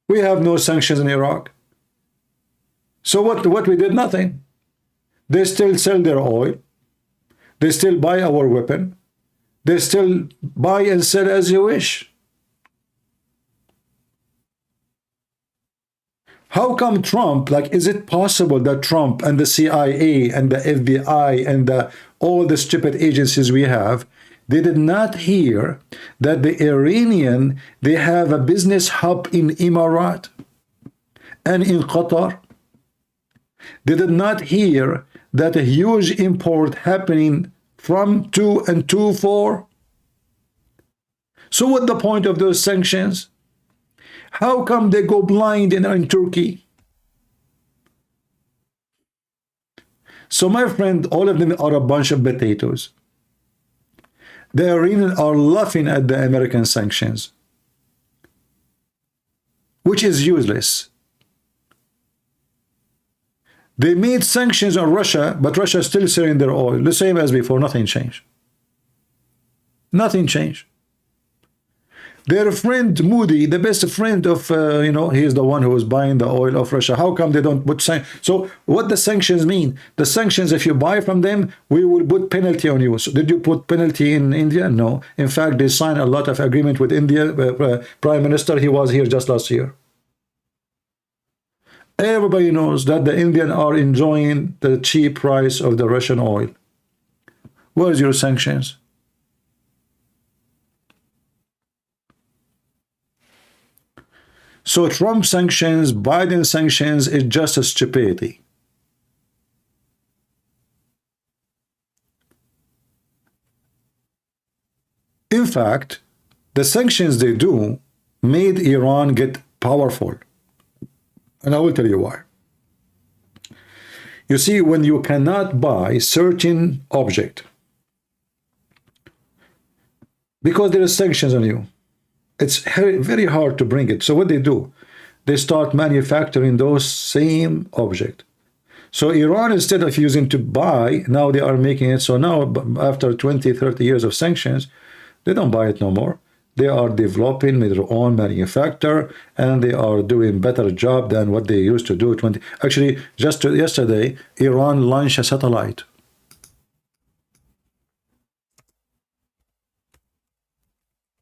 We have no sanctions in Iraq. So what we did? Nothing. They still sell their oil. They still buy our weapon. They still buy and sell as you wish. How come Trump, like, is it possible that Trump and the CIA and the FBI and all the stupid agencies we have, they did not hear that the Iranian, they have a business hub in Emirat and in Qatar? They did not hear that a huge import happening from to and to for? So what the point of those sanctions? How come they go blind in Turkey? So my friend, all of them are a bunch of potatoes. The Iranians are laughing at the American sanctions, which is useless. They made sanctions on Russia, but Russia is still selling their oil, the same as before. Nothing changed. Nothing changed. Their friend Moody, the best friend of, he is the one who was buying the oil of Russia. How come they don't put sanctions? So what the sanctions mean? The sanctions, if you buy from them, we will put penalty on you. So did you put penalty in India? No. In fact, they signed a lot of agreement with India. Prime Minister, he was here just last year. Everybody knows that the Indians are enjoying the cheap price of the Russian oil. Where's your sanctions? So Trump sanctions, Biden sanctions is just a stupidity. In fact, the sanctions they do made Iran get powerful. And I will tell you why. You see, when you cannot buy certain object because there are sanctions on you, it's very hard to bring it. So what they do, they start manufacturing those same object. So Iran, instead of using to buy, now they are making it. So now, after 20, 30 years of sanctions, they don't buy it no more. They are developing their own manufacturer, and they are doing better job than what they used to do. Actually, just yesterday, Iran launched a satellite.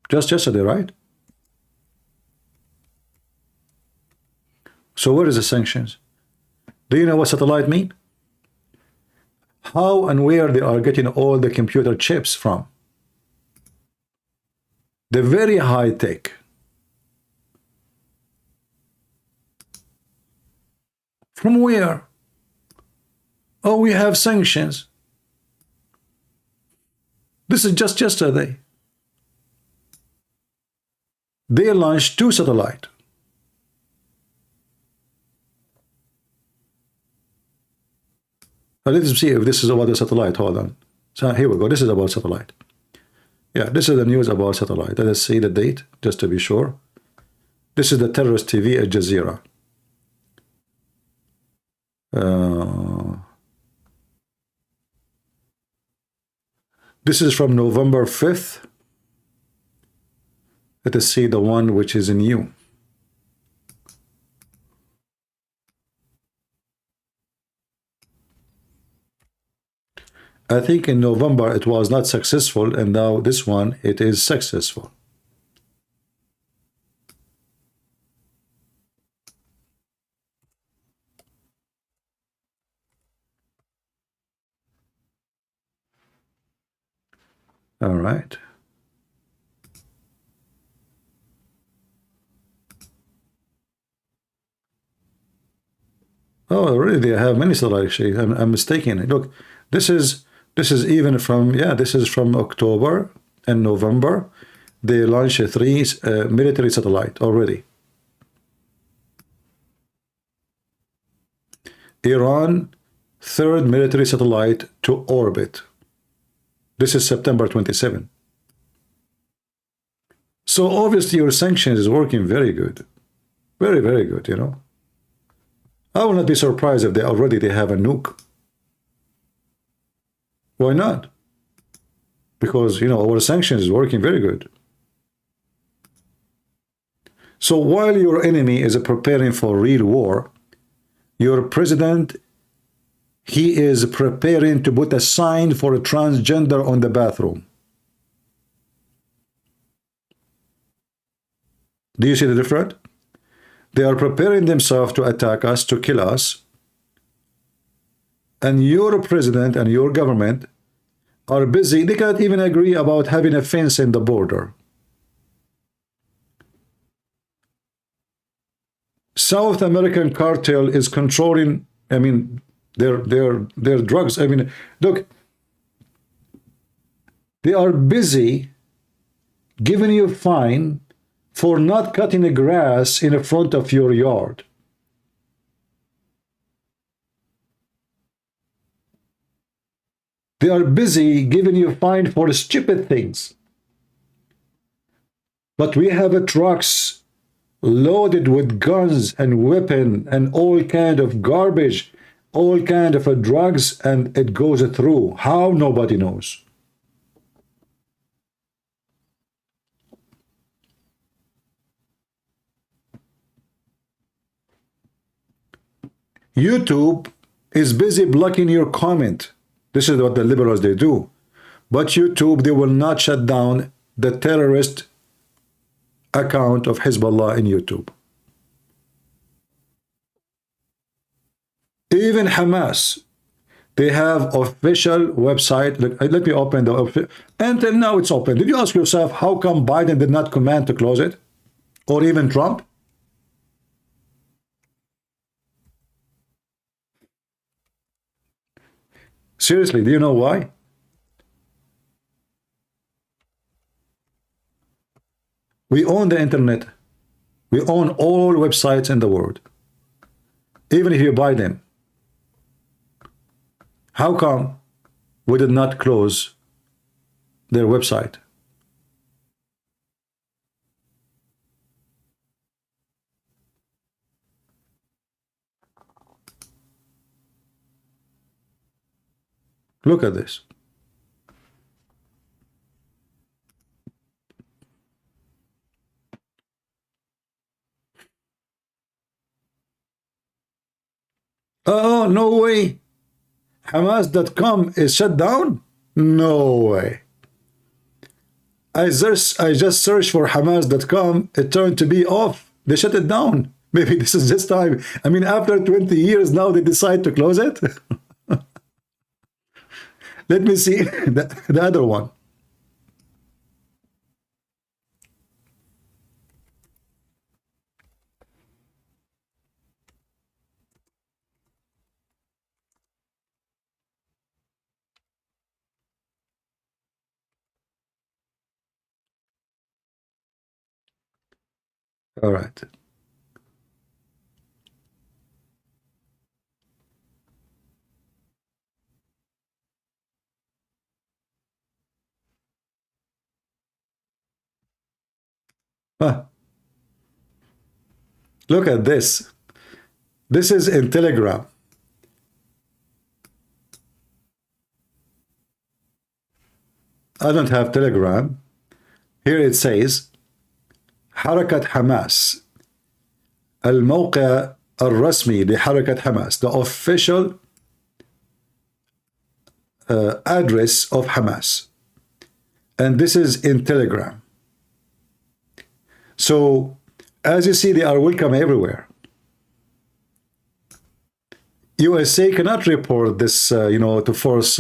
Just yesterday, right? So where is the sanctions? Do you know what satellite mean? How and where they are getting all the computer chips from? The very high tech. From where? Oh, we have sanctions. This is just yesterday. They launched 2 satellites. Let's see if this is about the satellite. Hold on. So here we go. This is about satellite. Yeah, this is the news about satellite. Let us see the date, just to be sure. This is the terrorist TV, Al Jazeera. This is from November 5th. Let us see the one which is new. I think in November it was not successful, and now this one, it is successful. All right. Oh, really? They have many satellites. Actually, I'm mistaken. Look, this is even from, yeah, this is from October and November. They launched 3 military satellites already. Iran, 3rd military satellite to orbit. This is September 27. So obviously your sanctions is working very good. Very, very good, you know. I will not be surprised if they have a nuke. Why not? Because, you know, our sanctions is working very good. So while your enemy is preparing for real war, your president, he is preparing to put a sign for a transgender on the bathroom. Do you see the difference? They are preparing themselves to attack us, to kill us. And your president and your government are busy. They cannot even agree about having a fence in the border. South American cartel is controlling, I mean, their drugs. I mean, look, they are busy giving you a fine for not cutting the grass in the front of your yard. They are busy giving you a fine for stupid things. But we have trucks loaded with guns and weapons and all kind of garbage, all kind of drugs, and it goes through. How? Nobody knows. YouTube is busy blocking your comment. This is what the liberals, they do. But YouTube, they will not shut down the terrorist account of HizbAllah in YouTube. Even Hamas, they have official website. Let me open the, until now it's open. Did you ask yourself how come Biden did not command to close it? Or even Trump? Seriously, do you know why? We own the internet. We own all websites in the world. Even if you buy them. How come we did not close their website? Look at this. Oh, no way. Hamas.com is shut down? No way. I just searched for Hamas.com. It turned to be off. They shut it down. Maybe this is just time. I mean, after 20 years, now they decide to close it. Let me see the other one. All right. Huh. Look at this. This is in Telegram. I don't have Telegram. Here it says حركة حماس الموقع الرسمي لحركة حماس, the official address of Hamas. And this is in Telegram. So, as you see, they are welcome everywhere. USA cannot report this, to force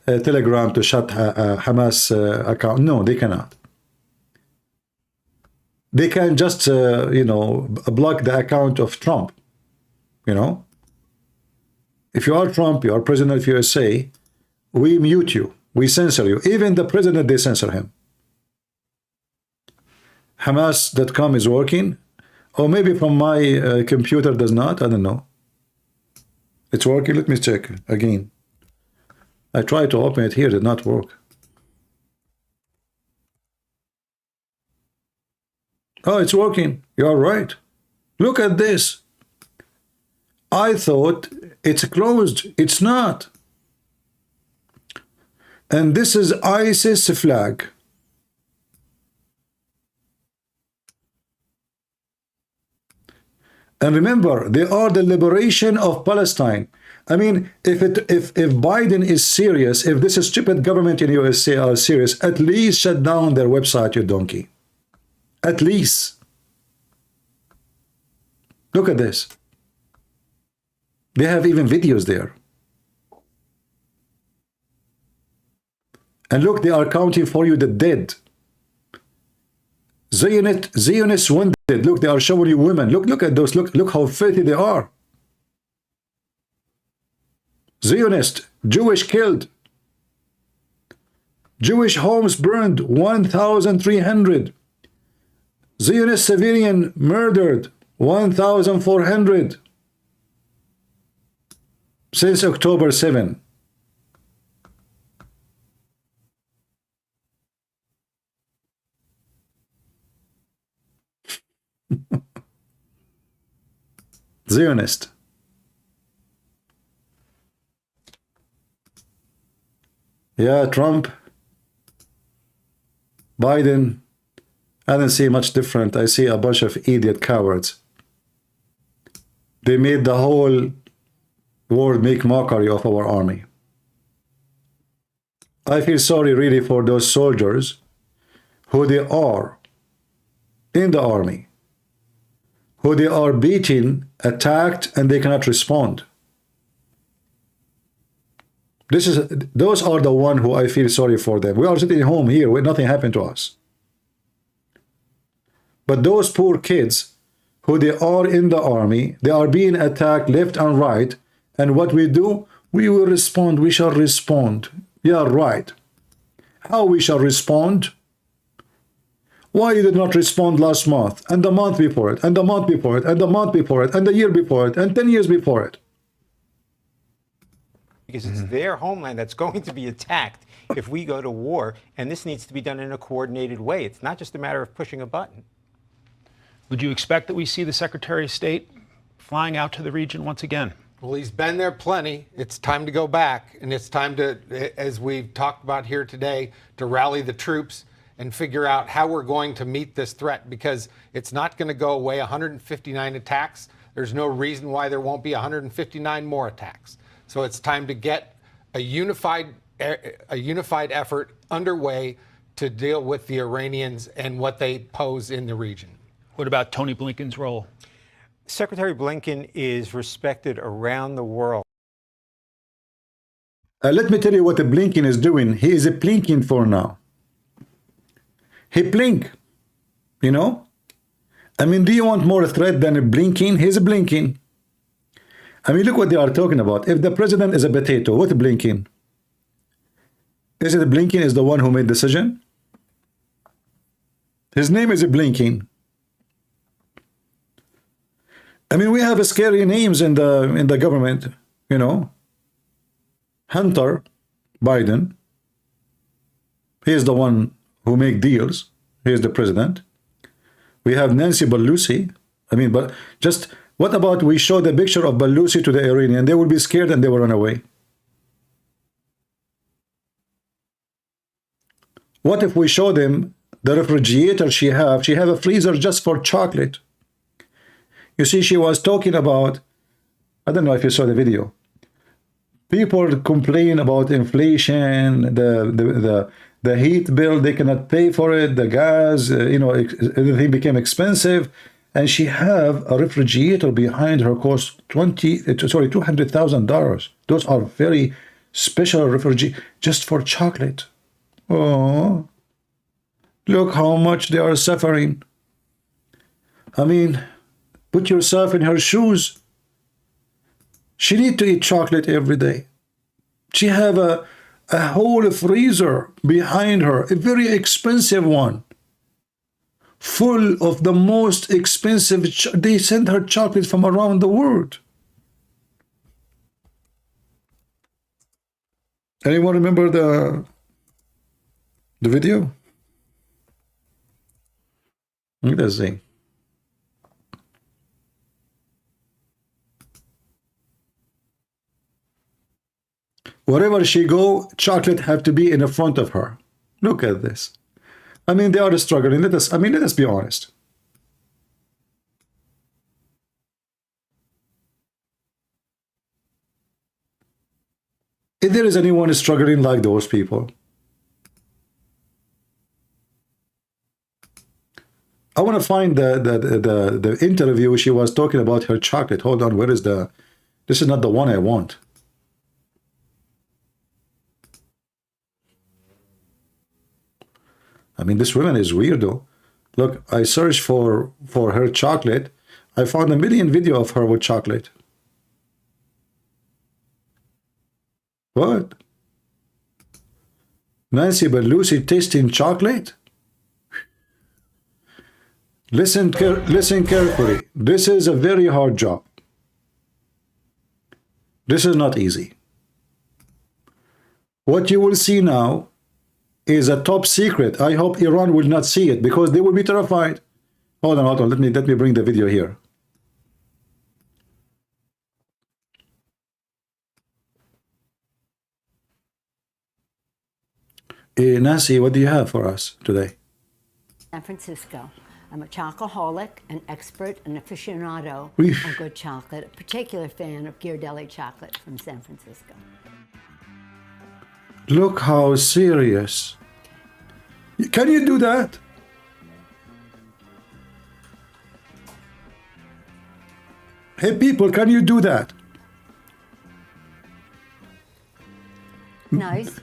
Telegram to shut Hamas account. No, they cannot. They can just, block the account of Trump. If you are Trump, you are president of USA, we mute you, we censor you. Even the president, they censor him. Hamas.com is working, or maybe from my computer does not. I don't know. It's working. Let me check again. I tried to open it here, it did not work. Oh, it's working. You're right. Look at this. I thought it's closed. It's not. And this is ISIS flag. And remember, they are the liberation of Palestine. I mean, if Biden is serious, if this stupid government in USA are serious, at least shut down their website, you donkey. At least. Look at this. They have even videos there. And look, they are counting for you the dead. Zionists wounded. Look, they are showing you women. Look at those. Look how filthy they are. Zionist, Jewish killed. Jewish homes burned, 1,300. Zionist civilian murdered, 1,400. Since October 7. Zionist. Yeah, Trump, Biden, I don't see much different. I see a bunch of idiot cowards. They made the whole world make mockery of our army. I feel sorry really for those soldiers who they are in the army, who they are beaten, attacked, and they cannot respond. Those are the one who I feel sorry for them. We are sitting home here where nothing happened to us. But those poor kids who they are in the army, they are being attacked left and right, and what we do, we will respond. We shall respond. Yeah, right. How we shall respond? Why you did not respond last month, and the month before it, and the month before it, and the month before it, and the year before it, and 10 years before it? Because it's their homeland that's going to be attacked if we go to war, and this needs to be done in a coordinated way. It's not just a matter of pushing a button. Would you expect that we see the Secretary of State flying out to the region once again? Well, he's been there plenty. It's time to go back, and it's time to, as we've talked about here today, to rally the troops and figure out how we're going to meet this threat, because it's not going to go away. 159 attacks. There's no reason why there won't be 159 more attacks. So it's time to get a unified effort underway to deal with the Iranians and what they pose in the region. What about Tony Blinken's role? Secretary Blinken is respected around the world. Let me tell you what the Blinken is doing. He is a blinking for now. He blink, you know? I mean, do you want more threat than a blinking? He's a blinking. I mean, look what they are talking about. If the president is a potato, what blinking? Is it Blinken is the one who made the decision? His name is Blinken. I mean, we have scary names in the government, you know. Hunter Biden. He is the one who make deals. He is the president. We have Nancy Pelosi. I mean, but just what about we show the picture of Pelosi to the Iranian? They will be scared and they will run away. What if we show them the refrigerator she have a freezer just for chocolate? You see, she was talking about, I don't know if you saw the video. People complain about inflation, the heat bill, they cannot pay for it, the gas, you know, everything became expensive. And she have a refrigerator behind her cost $200,000. Those are very special refrigerators just for chocolate. Oh, look how much they are suffering. I mean, put yourself in her shoes. She need to eat chocolate every day. She have a whole freezer behind her, a very expensive one, full of the most expensive. They send her chocolate from around the world. Anyone remember the video? Let's see. Wherever she go, chocolate have to be in the front of her. Look at this. I mean, they are struggling. Let us be honest. If there is anyone struggling like those people, I want to find the interview she was talking about her chocolate. Hold on, where is the? This is not the one I want. I mean, this woman is weirdo. Look, I searched for her chocolate. I found a million video of her with chocolate. What? Nancy Pelosi tasting chocolate? Listen carefully. This is a very hard job. This is not easy. What you will see now is a top secret. I hope Iran will not see it because they will be terrified. Hold on. Let me bring the video here. Nancy, what do you have for us today? San Francisco. I'm a chocoholic, an expert, an aficionado Oof. on good chocolate, a particular fan of Ghirardelli chocolate from San Francisco. Look how serious. Can you do that? Hey people, can you do that? Nice.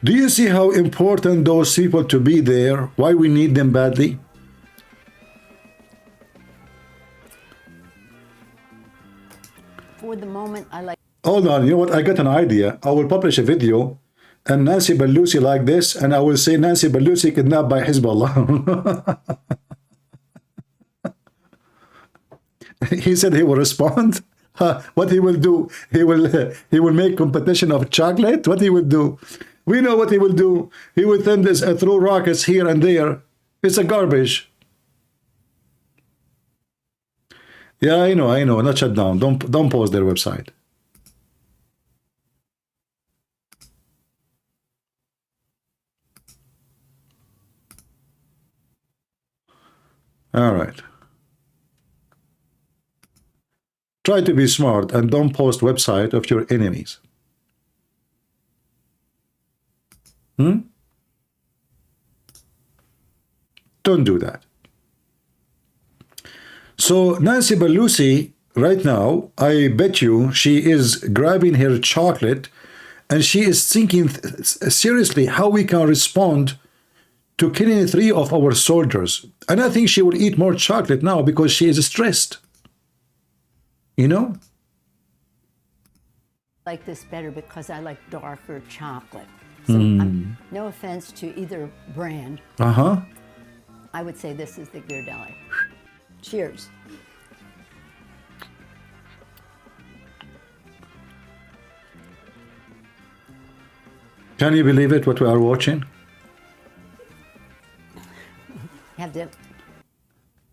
Do you see how important those people to be there? Why we need them badly? For the moment, I like... Hold on, you know what? I got an idea. I will publish a video and Nancy Pelosi like this, and I will say Nancy Pelosi kidnapped by Hezbollah. He said he will respond. What he will do? He will make competition of chocolate. What he will do? We know what he will do. He will send this throw rockets here and there. It's a garbage. Yeah, I know. Not shut down. Don't post their website. All right. Try to be smart and don't post website of your enemies. Don't do that. So Nancy Pelosi right now, I bet you she is grabbing her chocolate and she is thinking seriously how we can respond to killing 3 of our soldiers. And I think she will eat more chocolate now because she is stressed. You know? I like this better because I like darker chocolate. So no offense to either brand. I would say this is the Ghirardelli. Cheers. Can you believe it, what we are watching? Have the...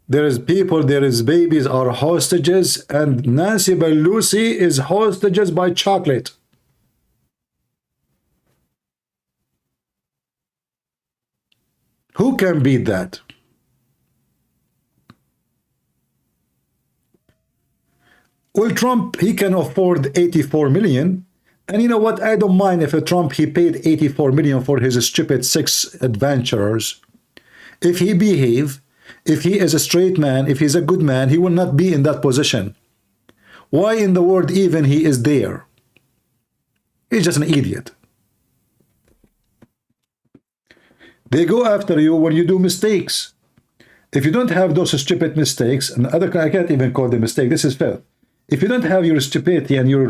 There is people, there is babies are hostages, and Nancy Pelosi is hostages by chocolate. Who can beat that? Well, Trump, he can afford 84 million. And you know what? I don't mind if a Trump, he paid 84 million for his stupid 6 adventurers. If he behave, if he is a straight man, if he's a good man, he will not be in that position. Why in the world even he is there? He's just an idiot. They go after you when you do mistakes. If you don't have those stupid mistakes, and I can't even call them mistake, this is filth. If you don't have your stupidity and your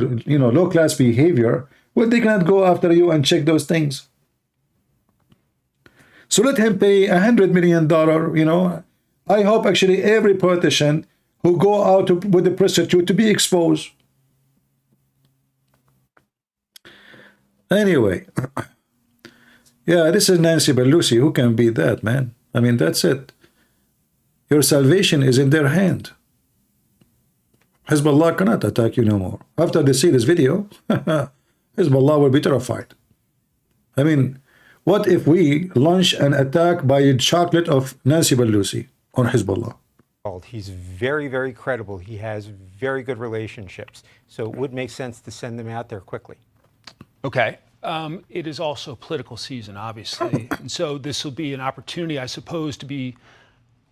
low-class behavior, well, they cannot go after you and check those things. So let him pay $100 million, I hope actually every politician who go out with a prostitute to be exposed. Anyway, yeah, this is Nancy Pelosi. Who can beat that, man? I mean, that's it. Your salvation is in their hand. HizbAllah cannot attack you no more. After they see this video, HizbAllah will be terrified. I mean, what if we launch an attack by a chocolate of Nancy Pelosi on HizbAllah? He's very, very credible. He has very good relationships. So it would make sense to send them out there quickly. Okay. It is also political season, obviously. And so this will be an opportunity, I suppose, to be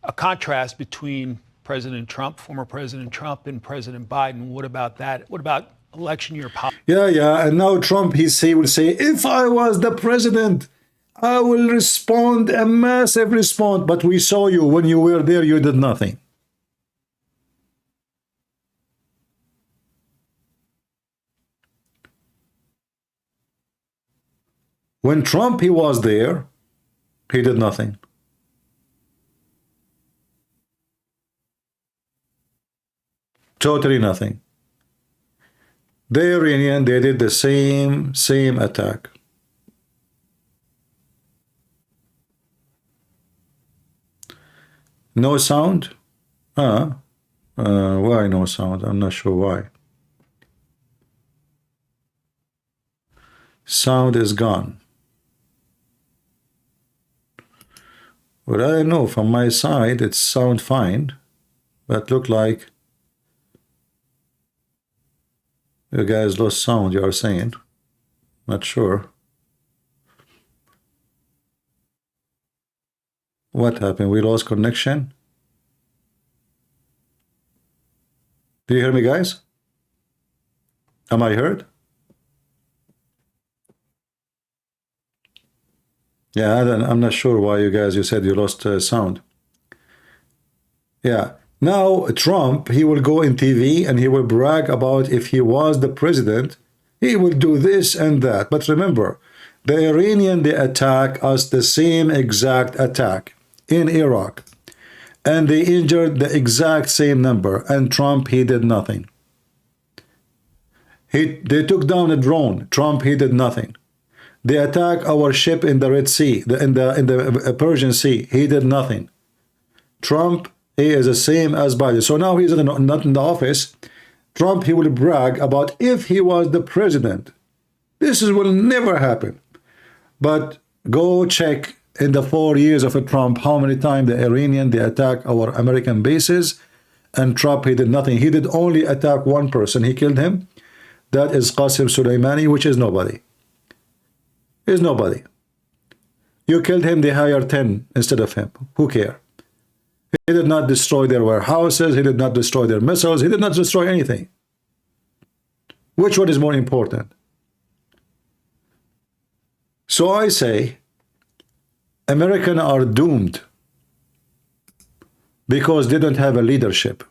a contrast between President Trump, former President Trump, and President Biden. What about that? What about election year politics? Yeah. And now Trump, he will say, if I was the president, I will respond a massive response. But we saw you when you were there, you did nothing. When Trump, he was there, he did nothing. Totally nothing. The Iranian, they did the same attack. No sound? Why no sound? I'm not sure why. Sound is gone. Well, I don't know, from my side, it sound fine, but look like you guys lost sound, you are saying. Not sure. What happened? We lost connection? Do you hear me, guys? Am I heard? Yeah, I'm not sure why you said you lost sound. Yeah. Now, Trump, he will go in TV and he will brag about if he was the president, he will do this and that. But remember, the Iranian, they attack us the same exact attack in Iraq. And they injured the exact same number. And Trump, he did nothing. They took down a drone. Trump, he did nothing. They attacked our ship in the Red Sea, in the Persian Sea. He did nothing. Trump, he is the same as Biden. So now he's not in the office. Trump, he will brag about if he was the president. This will never happen. But go check in the 4 years of Trump how many times the Iranian, they attack our American bases. And Trump, he did nothing. He did only attack one person. He killed him. That is Qasem Soleimani, which is nobody. Is nobody. You killed him, they hired 10 instead of him. Who cares? He did not destroy their warehouses. He did not destroy their missiles. He did not destroy anything. Which one is more important? So I say, Americans are doomed because they don't have a leadership.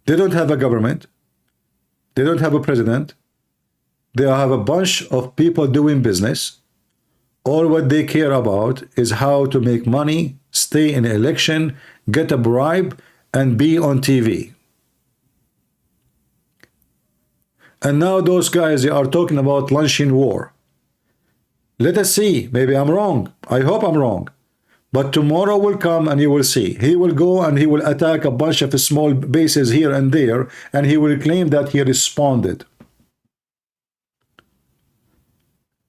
They don't have a government. They don't have a president. They have a bunch of people doing business. All what they care about is how to make money, stay in election, get a bribe, and be on TV. And now those guys, they are talking about launching war. Let us see. Maybe I'm wrong. I hope I'm wrong. But tomorrow will come and you will see. He will go and he will attack a bunch of small bases here and there, and he will claim that he responded.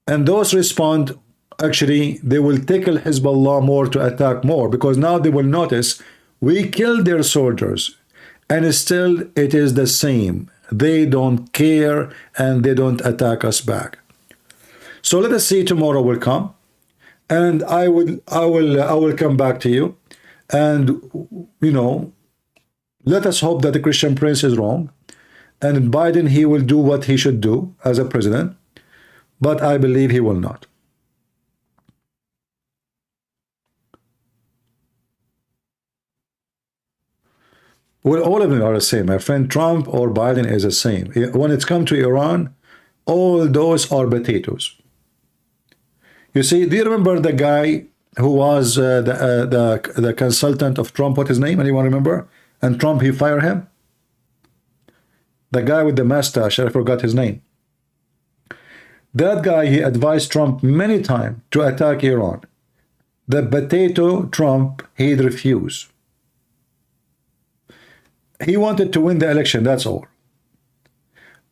And those respond, actually, they will tickle HizbAllah more to attack more, because now they will notice we killed their soldiers, and still it is the same. They don't care and they don't attack us back. So let us see, tomorrow will come. And I will come back to you, and let us hope that the Christian Prince is wrong, and Biden, he will do what he should do as a president, but I believe he will not. Well, all of them are the same. My friend, Trump or Biden is the same. When it's come to Iran, all those are potatoes. You see, do you remember the guy who was the consultant of Trump? What his name? Anyone remember? And Trump, he fired him? The guy with the mustache, I forgot his name. That guy, he advised Trump many times to attack Iran. The potato Trump, he'd refuse. He wanted to win the election, that's all.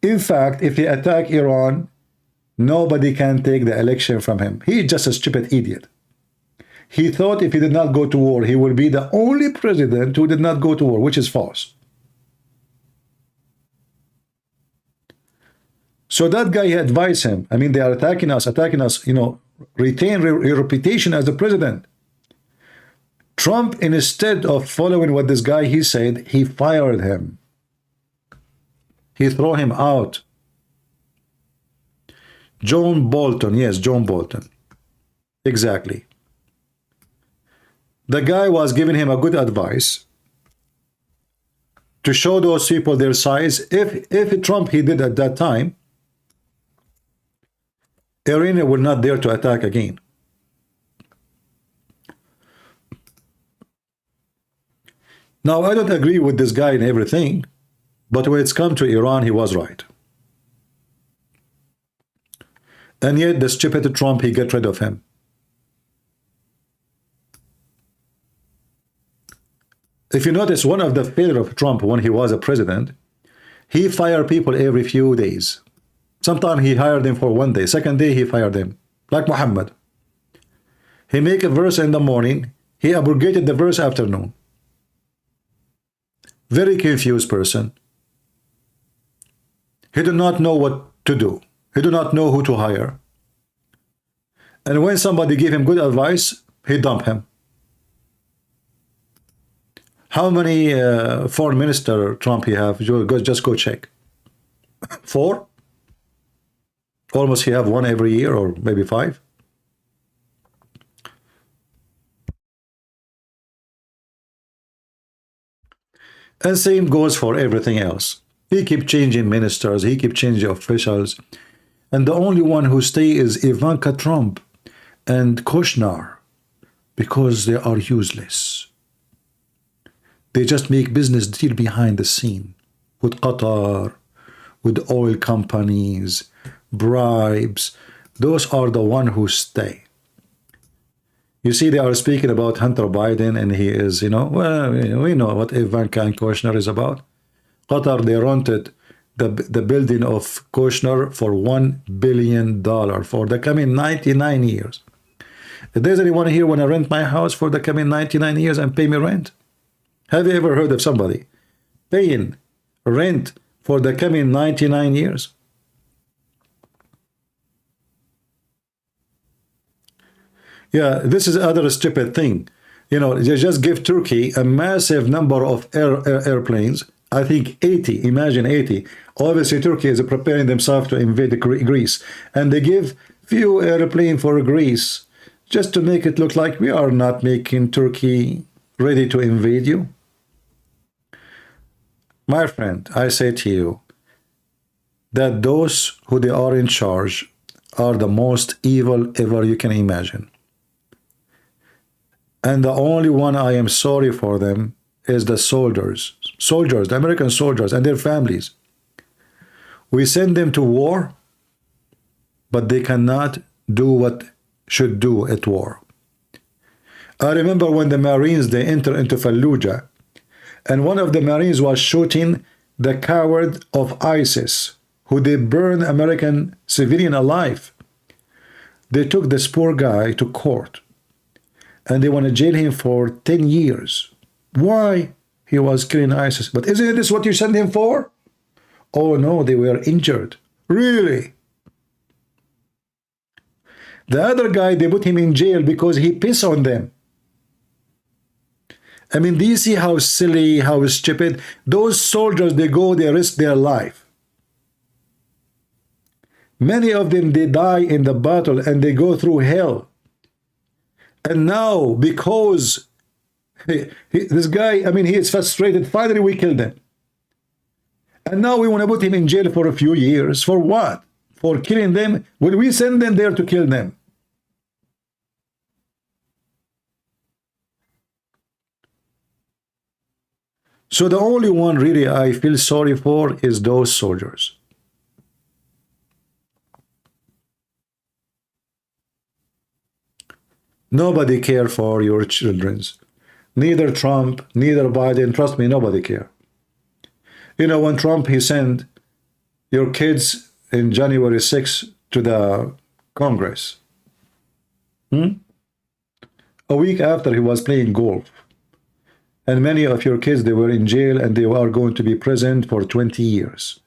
In fact, if he attacked Iran, nobody can take the election from him. He's just a stupid idiot. He thought if he did not go to war, he will be the only president who did not go to war, which is false. So that guy, he advised him. I mean, they are attacking us, you know, retain your reputation as the president. Trump, instead of following what this guy, he said, he fired him. He threw him out. John Bolton, yes, John Bolton. Exactly. The guy was giving him a good advice to show those people their size. If Trump, he did at that time, Iran will not dare to attack again. Now, I don't agree with this guy in everything, but when it's come to Iran, he was right. And yet, the stupid Trump, he got rid of him. If you notice, one of the failures of Trump when he was a president, he fired people every few days. Sometimes he hired them for one day. Second day, he fired them. Like Muhammad. He make a verse in the morning. He abrogated the verse afternoon. Very confused person. He did not know what to do. He did not know who to hire. And when somebody gave him good advice, he dumped him. How many foreign minister Trump he have? Just go check. 4? Almost he have 1 every year, or maybe 5. And same goes for everything else. He keep changing ministers, he keep changing officials. And the only one who stay is Ivanka Trump and Kushner, because they are useless. They just make business deal behind the scene with Qatar, with oil companies, bribes. Those are the one who stay. You see, they are speaking about Hunter Biden, and he is, you know, well, we know what Ivanka and Kushner is about. Qatar, they rented the building of Kushner for $1 billion for the coming 99 years. If there's anyone here want to rent my house for the coming 99 years and pay me rent? Have you ever heard of somebody paying rent for the coming 99 years? Yeah, this is another stupid thing. You know, they just give Turkey a massive number of airplanes. I think 80, imagine 80. Obviously, Turkey is preparing themselves to invade Greece. And they give few airplanes for Greece just to make it look like we are not making Turkey ready to invade you. My friend, I say to you that those who they are in charge are the most evil ever you can imagine. And the only one I am sorry for them is the soldiers, the American soldiers and their families. We send them to war, but they cannot do what should do at war. I remember when the Marines, they entered into Fallujah, and one of the Marines was shooting the coward of ISIS, who they burned American civilian alive. They took this poor guy to court, and they want to jail him for 10 years. Why? He was killing ISIS. But isn't this what you sent him for? Oh no, they were injured. Really? The other guy, they put him in jail because he pissed on them. I mean, do you see how silly, how stupid? Those soldiers, they go, they risk their life. Many of them, they die in the battle and they go through hell. And now, because this guy, I mean, he is frustrated, finally we killed him. And now we want to put him in jail for a few years. For what? For killing them? Will we send them there to kill them? So the only one really I feel sorry for is those soldiers. Nobody care for your children's. Neither Trump, neither Biden. Trust me, nobody care. You know, when Trump, he sent your kids in January 6th to the Congress. A week after, he was playing golf. And many of your kids, they were in jail and they are going to be prisoned for 20 years.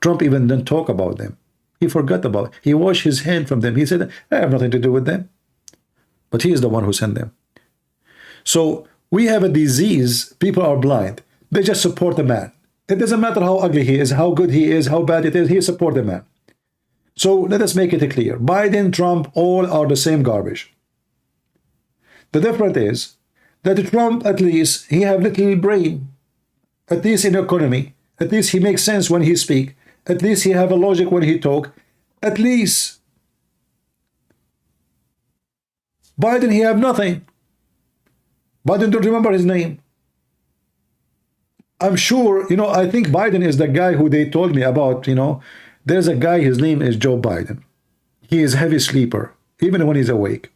Trump even didn't talk about them. He forgot about it. He washed his hand from them. He said, I have nothing to do with them. But he is the one who sent them. So we have a disease. People are blind. They just support the man. It doesn't matter how ugly he is, how good he is, how bad it is. He support the man. So let us make it clear. Biden, Trump, all are the same garbage. The difference is that Trump, at least, he have little brain. At least in economy. At least he makes sense when he speak. At least he have a logic when he talk. At least. Biden, he have nothing. Biden don't remember his name. I'm sure, you know, I think Biden is the guy who they told me about, you know. There's a guy, his name is Joe Biden. He is a heavy sleeper, even when he's awake.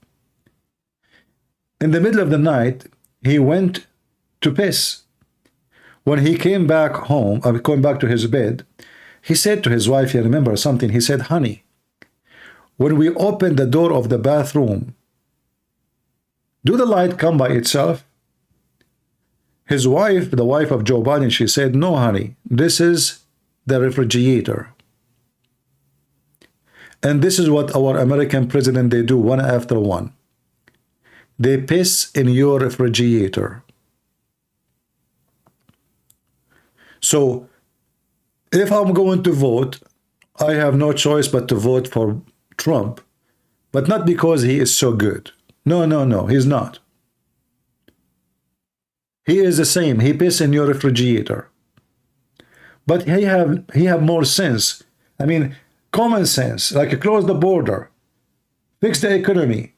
In the middle of the night, he went to piss. When he came back home, going back to his bed, he said to his wife, you remember something, he said, honey, when we open the door of the bathroom, do the light come by itself? His wife, the wife of Joe Biden, she said, no, honey, this is the refrigerator. And this is what our American president, they do one after one. They piss in your refrigerator. So, if I'm going to vote, I have no choice but to vote for Trump, but not because he is so good. No, no, no, he's not. He is the same. He piss in your refrigerator. But he have more sense. I mean, common sense, like close the border, fix the economy.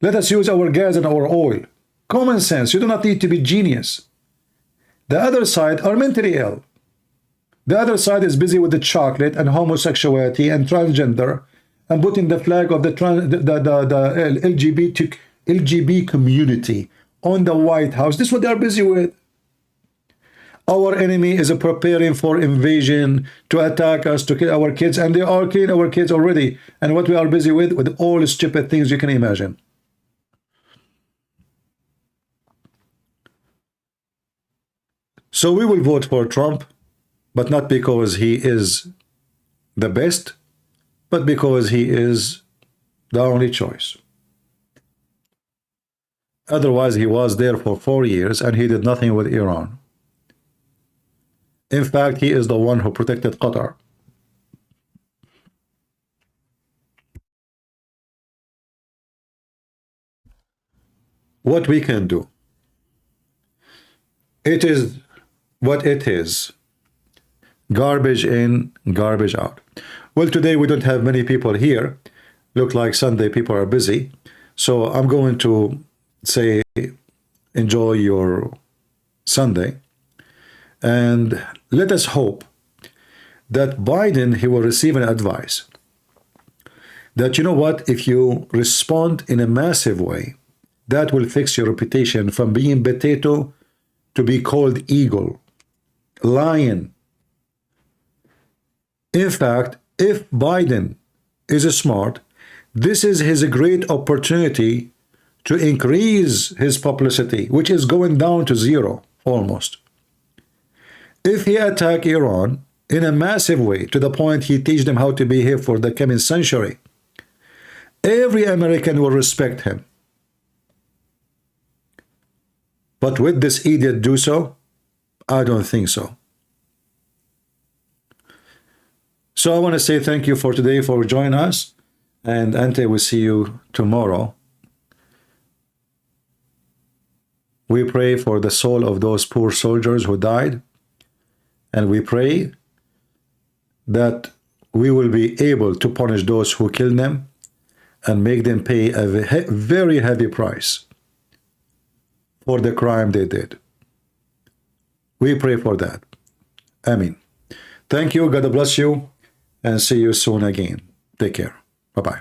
Let us use our gas and our oil. Common sense. You do not need to be genius. The other side are mentally ill. The other side is busy with the chocolate and homosexuality and transgender and putting the flag of the LGBT community on the White House. This is what they are busy with. Our enemy is preparing for invasion, to attack us, to kill our kids, and they are killing our kids already. And what we are busy with all the stupid things you can imagine. So we will vote for Trump, but not because he is the best, but because he is the only choice. Otherwise, he was there for 4 years and he did nothing with Iran. In fact, he is the one who protected Qatar. What we can do? It is what it is. Garbage in, garbage out. Well, today we don't have many people here. Look like Sunday people are busy. So I'm going to say, enjoy your Sunday. And let us hope that Biden, he will receive an advice. That, you know what, if you respond in a massive way, that will fix your reputation from being potato to be called eagle, lion. In fact, if Biden is smart, this is his great opportunity to increase his publicity, which is going down to zero almost. If he attack Iran in a massive way, to the point he teach them how to behave for the coming century, every American will respect him. But would this idiot do so? I don't think so. So I want to say thank you for today for joining us. And Ante, we'll see you tomorrow. We pray for the soul of those poor soldiers who died. And we pray that we will be able to punish those who killed them and make them pay a very heavy price for the crime they did. We pray for that. Amen. Thank you. God bless you. And see you soon again. Take care. Bye-bye.